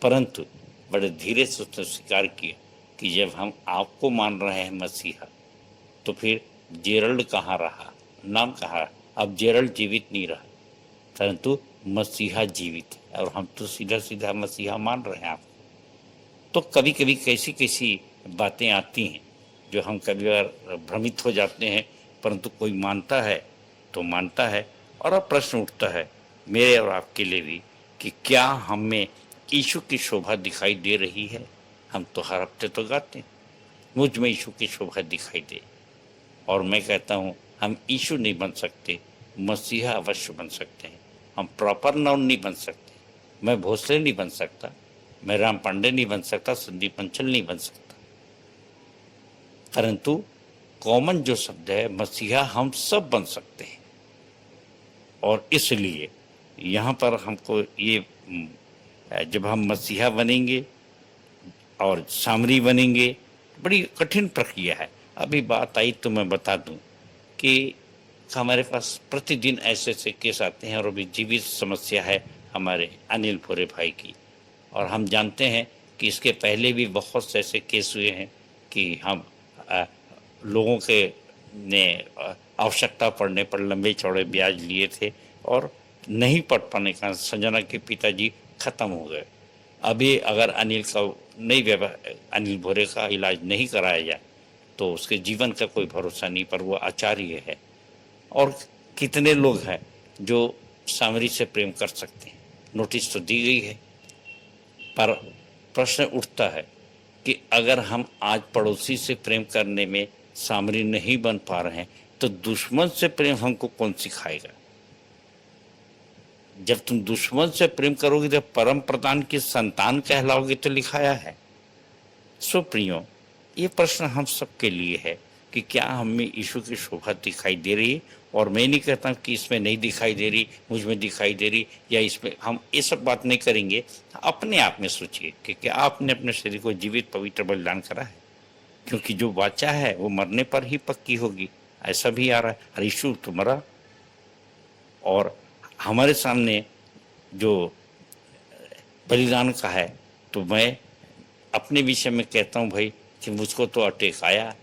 परंतु बड़े धीरे से उसने स्वीकार किया कि जब हम आपको मान रहे हैं मसीहा, तो फिर जेरल्ड कहाँ रहा, नाम कहाँ? अब जेरल्ड जीवित नहीं रहा, परंतु मसीहा जीवित है, और हम तो सीधा सीधा मसीहा मान रहे हैं आप। तो कभी कभी कैसी कैसी बातें आती हैं जो हम कभी बार भ्रमित हो जाते हैं, परंतु कोई मानता है तो मानता है। और अब प्रश्न उठता है मेरे और आपके लिए भी कि क्या हमें यीशु की शोभा दिखाई दे रही है? हम तो हर हफ्ते तो गाते हैं, मुझ में यीशु की शोभा दिखाई दे। और मैं कहता हूँ हम यीशु नहीं बन सकते, मसीहा अवश्य बन सकते हैं। हम प्रॉपर नाउन नहीं बन सकते, मैं भोसले नहीं बन सकता, मैं राम पांडे नहीं बन सकता, संदीप पंचल नहीं बन सकता, परंतु कॉमन जो शब्द है मसीहा हम सब बन सकते हैं। और इसलिए यहाँ पर हमको ये, जब हम मसीहा बनेंगे और सामरी बनेंगे, बड़ी कठिन प्रक्रिया है। अभी बात आई तो मैं बता दूं कि हमारे पास प्रतिदिन ऐसे ऐसे केस आते हैं, और अभी जीवित समस्या है हमारे अनिल भोरे भाई की। और हम जानते हैं कि इसके पहले भी बहुत से ऐसे केस हुए हैं कि हम लोगों के ने आवश्यकता पड़ने पर लंबे चौड़े ब्याज लिए थे और नहीं पढ़ पाने का संजना के पिताजी खत्म हो गए। अभी अगर अनिल भोरे का इलाज नहीं कराया जाए तो उसके जीवन का कोई भरोसा नहीं, पर वो आचार्य है। और कितने लोग हैं जो सामरी से प्रेम कर सकते हैं? नोटिस तो दी गई है, पर प्रश्न उठता है कि अगर हम आज पड़ोसी से प्रेम करने में सामरी नहीं बन पा रहे हैं तो दुश्मन से प्रेम हमको कौन सिखाएगा? जब तुम दुश्मन से प्रेम करोगे तो परम प्रधान की संतान कहलाओगे, तो लिखाया है। सो प्रियो, ये प्रश्न हम सबके लिए है कि क्या हमें यीशु की शोभा दिखाई दे रही है? और मैं नहीं कहता कि इसमें नहीं दिखाई दे रही, मुझ में दिखाई दे रही, या इसमें हम ये सब बात नहीं करेंगे। अपने आप में सोचिए कि क्या आपने अपने शरीर को जीवित पवित्र बलिदान करा है? क्योंकि जो वाचा है वो मरने पर ही पक्की होगी, ऐसा भी आ रहा है। और यीशु तो मरा, और हमारे सामने जो बलिदान का है, तो मैं अपने विषय में कहता हूँ भाई कि मुझको तो अटैक आया,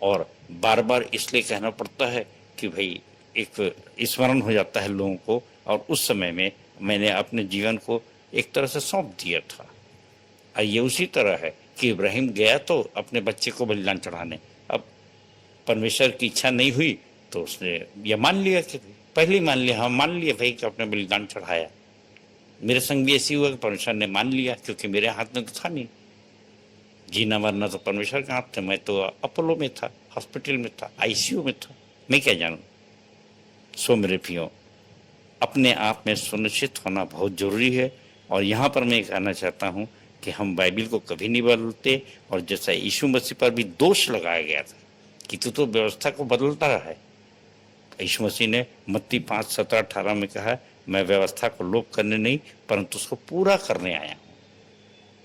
और बार बार इसलिए कहना पड़ता है कि भाई एक स्मरण हो जाता है लोगों को, और उस समय में मैंने अपने जीवन को एक तरह से सौंप दिया था। और ये उसी तरह है कि इब्राहिम गया तो अपने बच्चे को बलिदान चढ़ाने, अब परमेश्वर की इच्छा नहीं हुई तो उसने यह मान लिया कि पहले ही मान लिया, हाँ मान लिया भाई कि अपने बलिदान चढ़ाया। मेरे संग भी ऐसी हुआ कि परमेश्वर ने मान लिया, क्योंकि मेरे हाथ में तो था नहीं। जीना मरना तो परमेश्वर के हाथ थे। मैं तो अपोलो में था, हॉस्पिटल में था, आईसीयू में था, मैं क्या जानूं। सो मेरे प्रियो, अपने आप में सुनिश्चित होना बहुत जरूरी है। और यहाँ पर मैं कहना चाहता हूँ कि हम बाइबिल को कभी नहीं बदलते। और जैसा यीशु मसीह पर भी दोष लगाया गया था कि तू तो व्यवस्था को बदलता है, यीशु मसीह ने मत्ती 5:17-18 में कहा, मैं व्यवस्था को लोप करने नहीं परंतु उसको पूरा करने आया हूँ।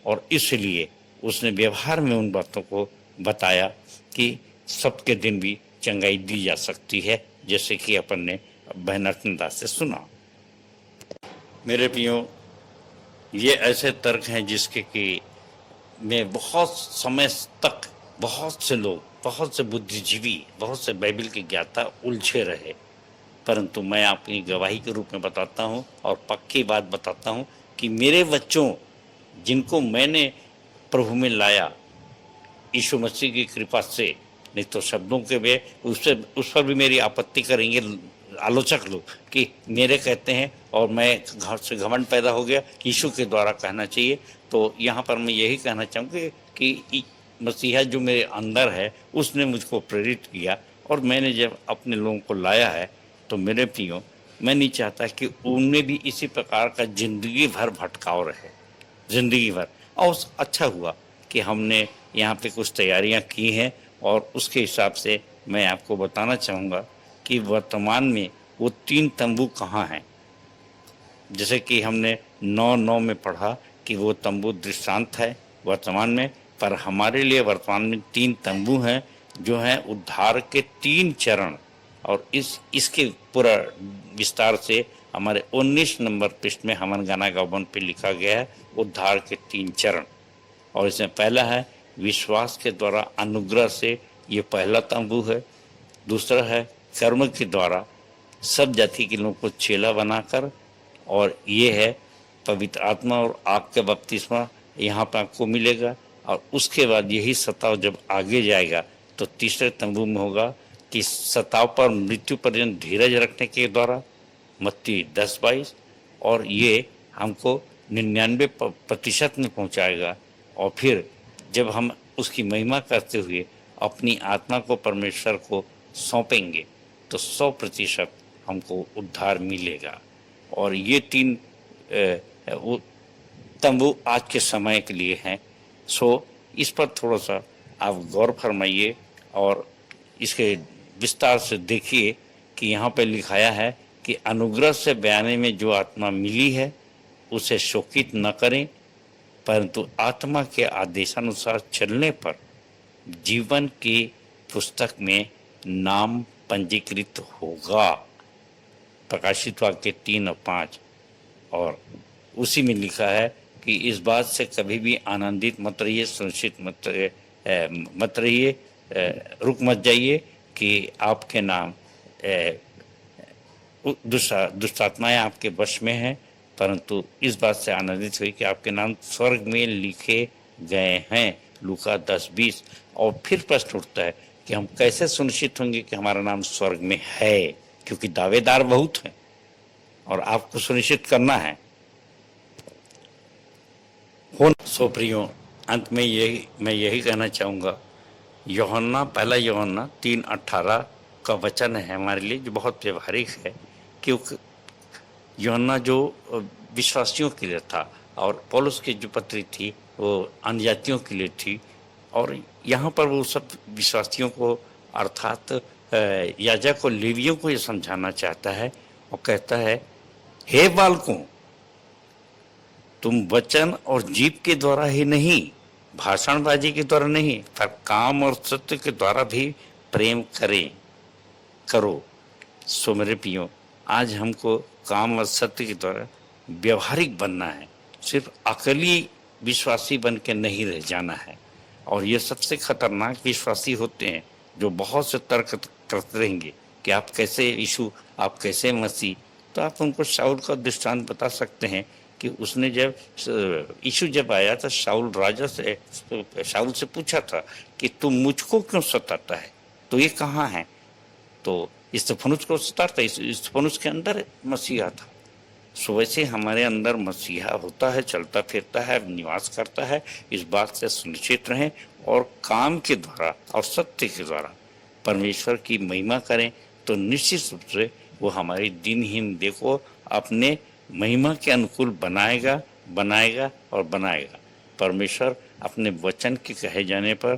और इसलिए उसने व्यवहार में उन बातों को बताया कि सबके दिन भी चंगाई दी जा सकती है, जैसे कि अपन ने बहन अर्चनादास से सुना। मेरे प्रियो, ये ऐसे तर्क हैं जिसके कि मैं बहुत समय तक बहुत से लोग, बहुत से बुद्धिजीवी, बहुत से बाइबिल के ज्ञाता उलझे रहे, परंतु मैं आपकी गवाही के रूप में बताता हूँ और पक्की बात बताता हूँ कि मेरे बच्चों जिनको मैंने प्रभु में लाया यीशु मसीह की कृपा से, नहीं तो शब्दों के वे उस पर भी मेरी आपत्ति करेंगे आलोचक लोग कि मेरे कहते हैं और मैं घर से घमंड पैदा हो गया, यीशु के द्वारा कहना चाहिए। तो यहाँ पर मैं यही कहना चाहूँगा कि मसीहा जो मेरे अंदर है उसने मुझको प्रेरित किया और मैंने जब अपने लोगों को लाया है तो मेरे प्रियो, मैं नहीं चाहता कि उनमें भी इसी प्रकार का जिंदगी भर भटकाव रहे, जिंदगी भर। और अच्छा हुआ कि हमने यहाँ पे कुछ तैयारियाँ की हैं और उसके हिसाब से मैं आपको बताना चाहूँगा कि वर्तमान में वो 3 तंबू कहाँ हैं। जैसे कि हमने 9:9 में पढ़ा कि वो तंबू दृष्टांत है वर्तमान में, पर हमारे लिए वर्तमान में 3 तंबू हैं जो हैं उद्धार के 3 चरण। और इसके पूरा विस्तार से हमारे 19 नंबर पृष्ठ में हमन गाना गावन पे लिखा गया है उद्धार के 3 चरण। और इसमें पहला है विश्वास के द्वारा अनुग्रह से, ये पहला तंबू है। दूसरा है कर्म के द्वारा सब जाति के लोगों को चेला बनाकर, और ये है पवित्र आत्मा और आग का बपतिस्मा यहाँ पर आपको मिलेगा। और उसके बाद यही सताव जब आगे जाएगा तो तीसरे तंबू में होगा कि सताव पर मृत्यु पर्यंत धीरज रखने के द्वारा, मत्ती 10:22। और ये हमको 99% में पहुँचाएगा। और फिर जब हम उसकी महिमा करते हुए अपनी आत्मा को परमेश्वर को सौंपेंगे तो 100% हमको उद्धार मिलेगा। और ये 3 तंबू आज के समय के लिए हैं। सो इस पर थोड़ा सा आप गौर फरमाइए और इसके विस्तार से देखिए कि यहाँ पे लिखाया है कि अनुग्रह से बयाने में जो आत्मा मिली है उसे शोकित न करें, परंतु आत्मा के आदेशानुसार चलने पर जीवन की पुस्तक में नाम पंजीकृत होगा। प्रकाशित वाक्य 3 और 5। और उसी में लिखा है कि इस बात से कभी भी आनंदित मत रहिए, सुनिश्चित मत रहिए, रुक मत जाइए कि आपके नाम दुष्टात्माएं आपके वश में हैं, परंतु इस बात से आनंदित हुई कि आपके नाम स्वर्ग में लिखे गए हैं। लूका 10:20। और फिर प्रश्न उठता है कि हम कैसे सुनिश्चित होंगे कि हमारा नाम स्वर्ग में है, क्योंकि दावेदार बहुत हैं और आपको सुनिश्चित करना है। सो प्रियो, अंत में मैं यही कहना चाहूँगा, पहला यूहन्ना 3:18 का वचन है हमारे लिए जो बहुत व्यवहारिक है, क्योंकि यूहन्ना जो विश्वासियों के लिए था और पौलुस की जो पत्री थी वो अन्यजातियों के लिए थी। और यहाँ पर वो सब विश्वासियों को अर्थात याजक और लेवियों को ये समझाना चाहता है और कहता है, हे बालकों, तुम वचन और जीभ के द्वारा ही नहीं, भाषणबाजी के द्वारा नहीं, पर काम और सत्य के द्वारा भी प्रेम करो। सो मेरे प्रियो, आज हमको काम और सत्य के द्वारा व्यवहारिक बनना है, सिर्फ अकली विश्वासी बन के नहीं रह जाना है। और ये सबसे खतरनाक विश्वासी होते हैं जो बहुत से तर्क करते रहेंगे कि आप कैसे यीशु, आप कैसे मसीह। तो आप उनको शाऊल का दृष्टांत बता सकते हैं कि उसने जब यीशु जब आया था शाऊल से पूछा था कि तुम मुझको क्यों सताता है, तो ये कहाँ है? तो इस्तफनुस को सताता, इस्तफनुस के अंदर मसीहा था। सुबह से हमारे अंदर मसीहा होता है, चलता फिरता है, निवास करता है। इस बात से सुनिश्चित रहें और काम के द्वारा और सत्य के द्वारा परमेश्वर की महिमा करें, तो निश्चित रूप से वो हमारी दिनहीन देह को अपने महिमा के अनुकूल बनाएगा और बनाएगा। परमेश्वर अपने वचन के कहे जाने पर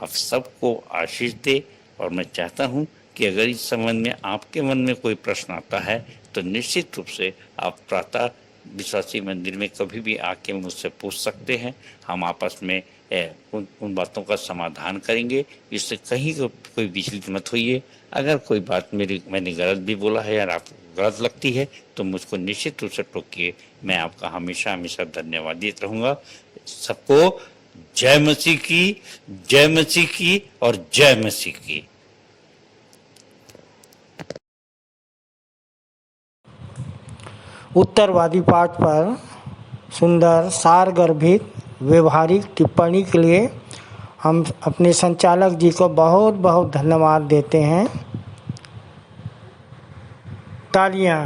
आप सबको आशीष दे। और मैं चाहता हूँ कि अगर इस संबंध में आपके मन में कोई प्रश्न आता है तो निश्चित रूप से आप प्रातः विश्वासी मंदिर में कभी भी आके मुझसे पूछ सकते हैं। हम आपस में उन बातों का समाधान करेंगे। इससे कहीं कोई विचलित मत होइए। अगर कोई बात मैंने गलत भी बोला है या आपको गलत लगती है तो मुझको निश्चित रूप से टोकिए। मैं आपका हमेशा हमेशा धन्यवाद देता रहूँगा। सबको जय मसीह की और जय मसीह की। उत्तरवादी पाठ पर सुंदर सार गर्भित व्यवहारिक टिप्पणी के लिए हम अपने संचालक जी को बहुत बहुत धन्यवाद देते हैं। तालियां।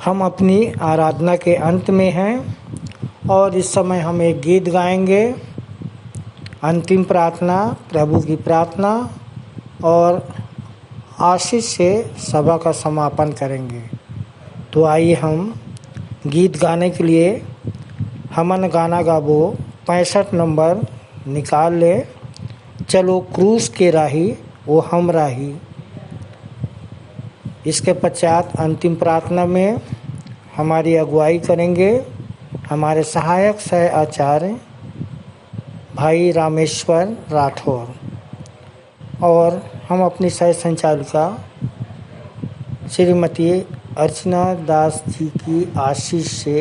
हम अपनी आराधना के अंत में हैं और इस समय हम एक गीत गाएंगे। अंतिम प्रार्थना, प्रभु की प्रार्थना और आशीष से सभा का समापन करेंगे। तो आइए हम गीत गाने के लिए हमन गाना गाबो 65 नंबर निकाल ले। चलो क्रूस के राही वो हम राही। इसके पश्चात अंतिम प्रार्थना में हमारी अगुवाई करेंगे हमारे सहायक सह आचार्य भाई रामेश्वर राठौर और हम अपनी सह संचालिका श्रीमती अर्चना दास जी की आशीष से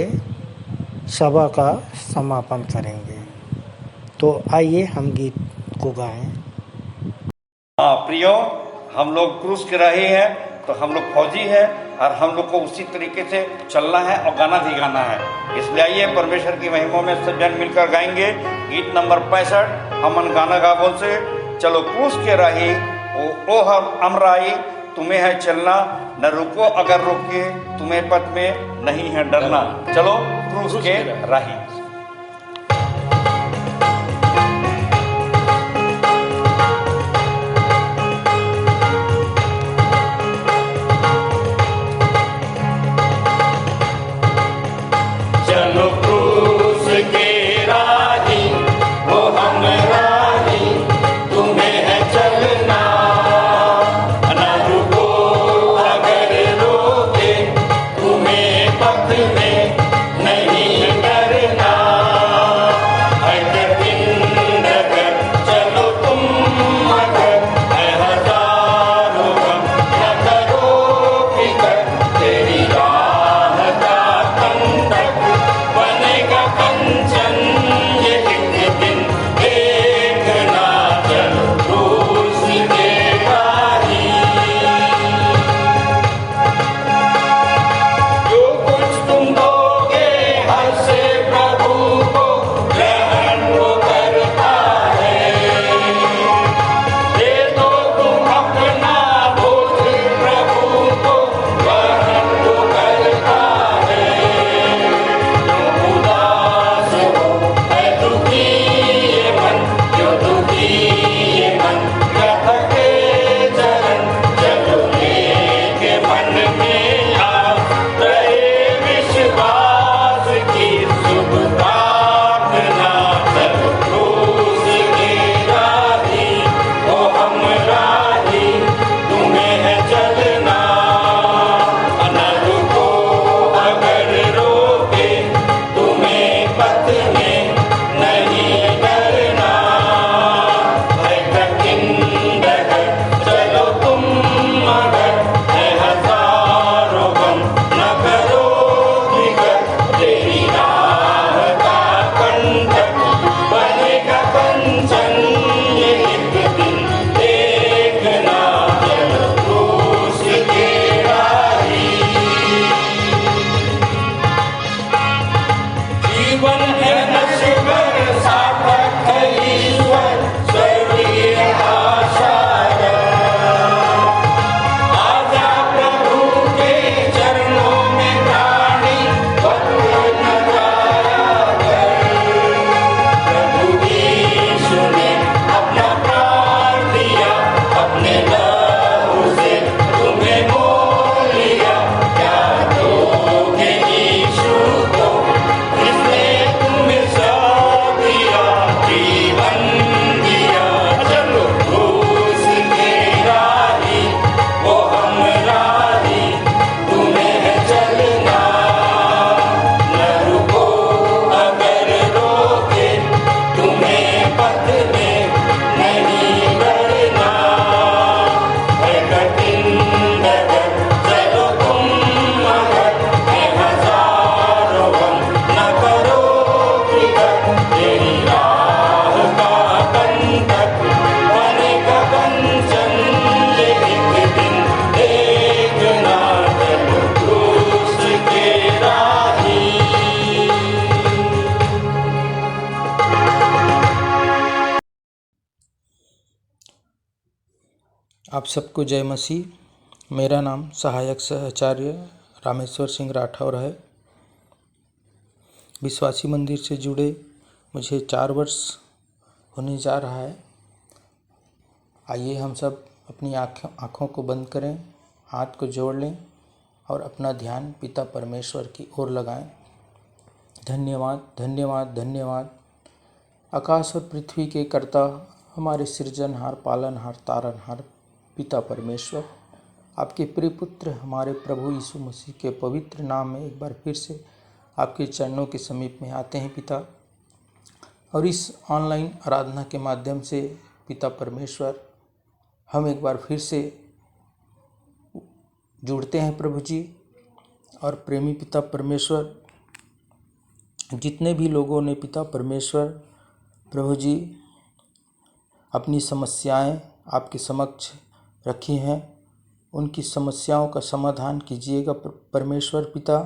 सभा का समापन करेंगे। तो आइए हम गीत को गाएं। प्रियो, हम लोग क्रूस के रहे हैं तो हम लोग फौजी हैं और हम लोग को उसी तरीके से चलना है और गाना भी गाना है। इसलिए आइए परमेश्वर की महिमा में सब जन मिलकर गाएंगे गीत नंबर 65 हमन गाना गाबों से। चलो क्रूस के राही ओ हम राही, तुम्हें है चलना न रुको, अगर रोके तुम्हें पथ में नहीं है डरना। चलो क्रूस के राही। नहीं डरना। आप सबको जय मसीह। मेरा नाम सहायक सहआचार्य रामेश्वर सिंह राठौर है। विश्वासी मंदिर से जुड़े मुझे 4 वर्ष होने जा रहा है। आइए हम सब अपनी आँखों को बंद करें, हाथ को जोड़ लें और अपना ध्यान पिता परमेश्वर की ओर लगाएं। धन्यवाद धन्यवाद धन्यवाद आकाश और पृथ्वी के कर्ता, हमारे सृजनहार, पालनहार, तारनहार पिता परमेश्वर, आपके प्रिय पुत्र हमारे प्रभु यीशु मसीह के पवित्र नाम में एक बार फिर से आपके चरणों के समीप में आते हैं पिता। और इस ऑनलाइन आराधना के माध्यम से पिता परमेश्वर हम एक बार फिर से जुड़ते हैं प्रभु जी। और प्रेमी पिता परमेश्वर, जितने भी लोगों ने पिता परमेश्वर प्रभु जी अपनी समस्याएं आपके समक्ष रखी हैं, उनकी समस्याओं का समाधान कीजिएगा परमेश्वर पिता।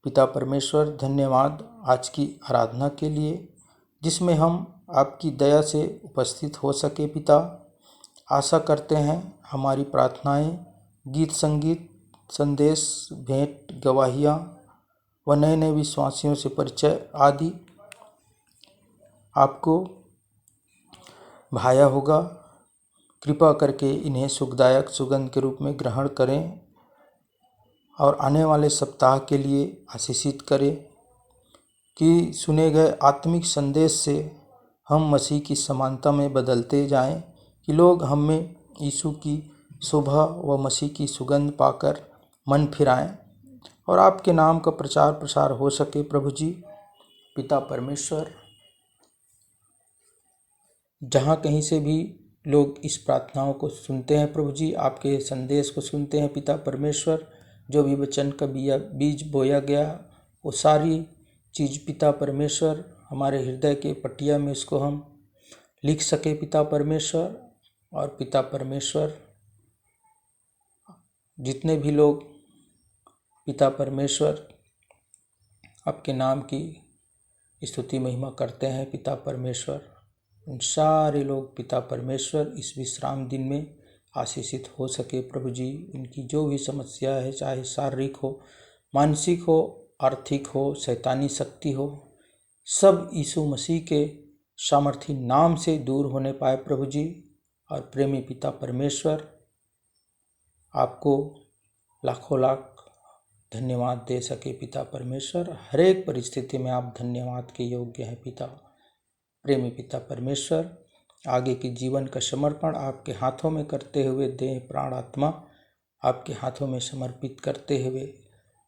पिता परमेश्वर धन्यवाद आज की आराधना के लिए, जिसमें हम आपकी दया से उपस्थित हो सके पिता। आशा करते हैं हमारी प्रार्थनाएं, गीत संगीत, संदेश, भेंट, गवाहियाँ व नए नए विश्वासियों से परिचय आदि आपको भाया होगा। कृपा करके इन्हें सुखदायक सुगंध के रूप में ग्रहण करें और आने वाले सप्ताह के लिए आशीषित करें कि सुने गए आत्मिक संदेश से हम मसीह की समानता में बदलते जाएं, कि लोग हम में यीशु की शोभा व मसीह की सुगंध पाकर मन फिराएं और आपके नाम का प्रचार प्रसार हो सके प्रभु जी। पिता परमेश्वर, जहाँ कहीं से भी लोग इस प्रार्थनाओं को सुनते हैं प्रभु जी, आपके संदेश को सुनते हैं पिता परमेश्वर, जो भी वचन का बीज बोया गया वो सारी चीज़ पिता परमेश्वर हमारे हृदय के पटिया में इसको हम लिख सके पिता परमेश्वर। और पिता परमेश्वर, जितने भी लोग पिता परमेश्वर आपके नाम की स्तुति महिमा करते हैं पिता परमेश्वर, उन सारे लोग पिता परमेश्वर इस विश्राम दिन में आशीषित हो सके प्रभु जी। उनकी जो भी समस्या है, चाहे शारीरिक हो, मानसिक हो, आर्थिक हो, शैतानी शक्ति हो, सब यीशु मसीह के सामर्थी नाम से दूर होने पाए प्रभु जी। और प्रेमी पिता परमेश्वर, आपको लाखों लाख धन्यवाद दे सके पिता परमेश्वर। हर एक परिस्थिति में आप धन्यवाद के योग्य हैं पिता। प्रेमी पिता परमेश्वर, आगे के जीवन का समर्पण आपके हाथों में करते हुए, देह प्राण आत्मा आपके हाथों में समर्पित करते हुए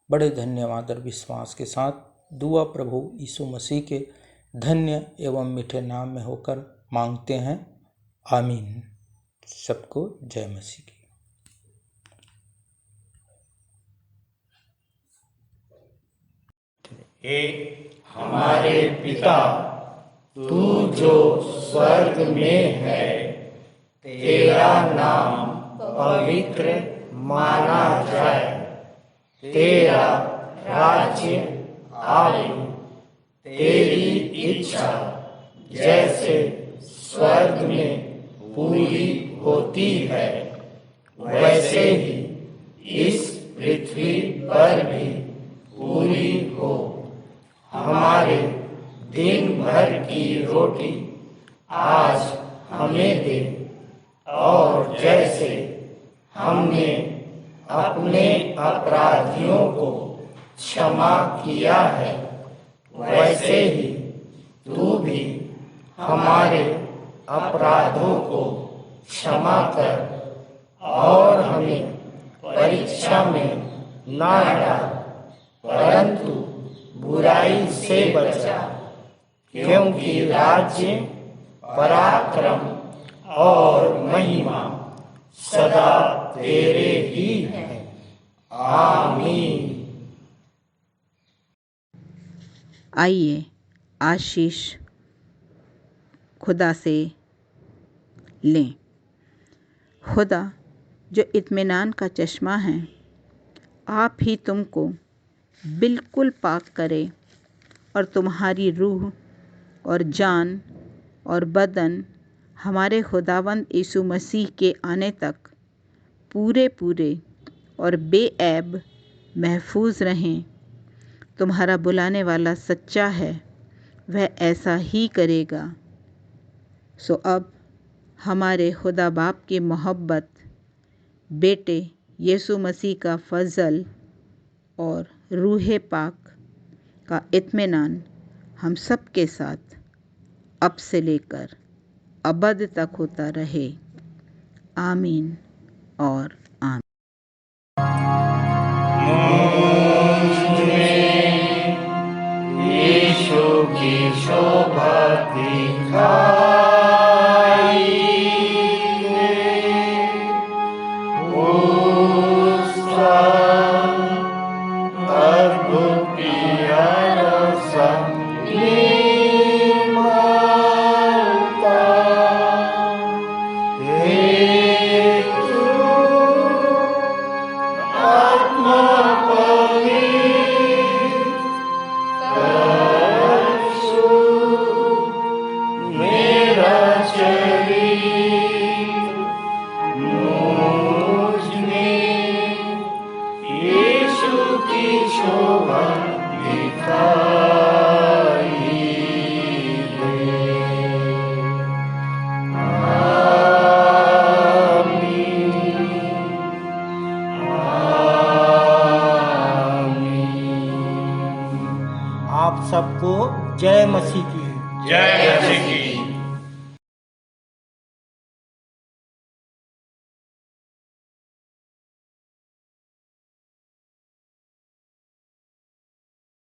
बड़े धन्यवाद और विश्वास के साथ दुआ प्रभु यीशु मसीह के धन्य एवं मीठे नाम में होकर मांगते हैं, आमीन। सबको जय मसीह की। हे हमारे पिता, तू जो स्वर्ग में है, तेरा नाम पवित्र माना जाए, तेरा राज्य आए, तेरी इच्छा जैसे स्वर्ग में पूरी होती है, वैसे ही इस पृथ्वी पर भी पूरी हो। हमारे दिन भर की रोटी आज हमें दे, और जैसे हमने अपने अपराधियों को क्षमा किया है, वैसे ही तू भी हमारे अपराधों को क्षमा कर, और हमें परीक्षा में न डाल, परंतु बुराई से बचा, क्योंकि राज्य, पराक्रम और महिमा सदा तेरे ही हैं। आमीन। आइए आशीष खुदा से लें। खुदा जो इत्मीनान का चश्मा है, आप ही तुमको बिल्कुल पाक करे और तुम्हारी रूह और जान और बदन हमारे खुदावंद यीशु मसीह के आने तक पूरे पूरे और बेऐब महफूज रहें। तुम्हारा बुलाने वाला सच्चा है, वह ऐसा ही करेगा। सो अब हमारे खुदा बाप की मोहब्बत, बेटे यीशु मसीह का फजल और रूह पाक का इत्मीनान हम सब के साथ अब से लेकर अबद तक होता रहे। आमीन और आमीन। यीशु की शोभा दिखाई उसका अद्भुत प्यारा संग निर्मलता हेतु आत्मा आप सबको जय मसीह की। जय मसीह की।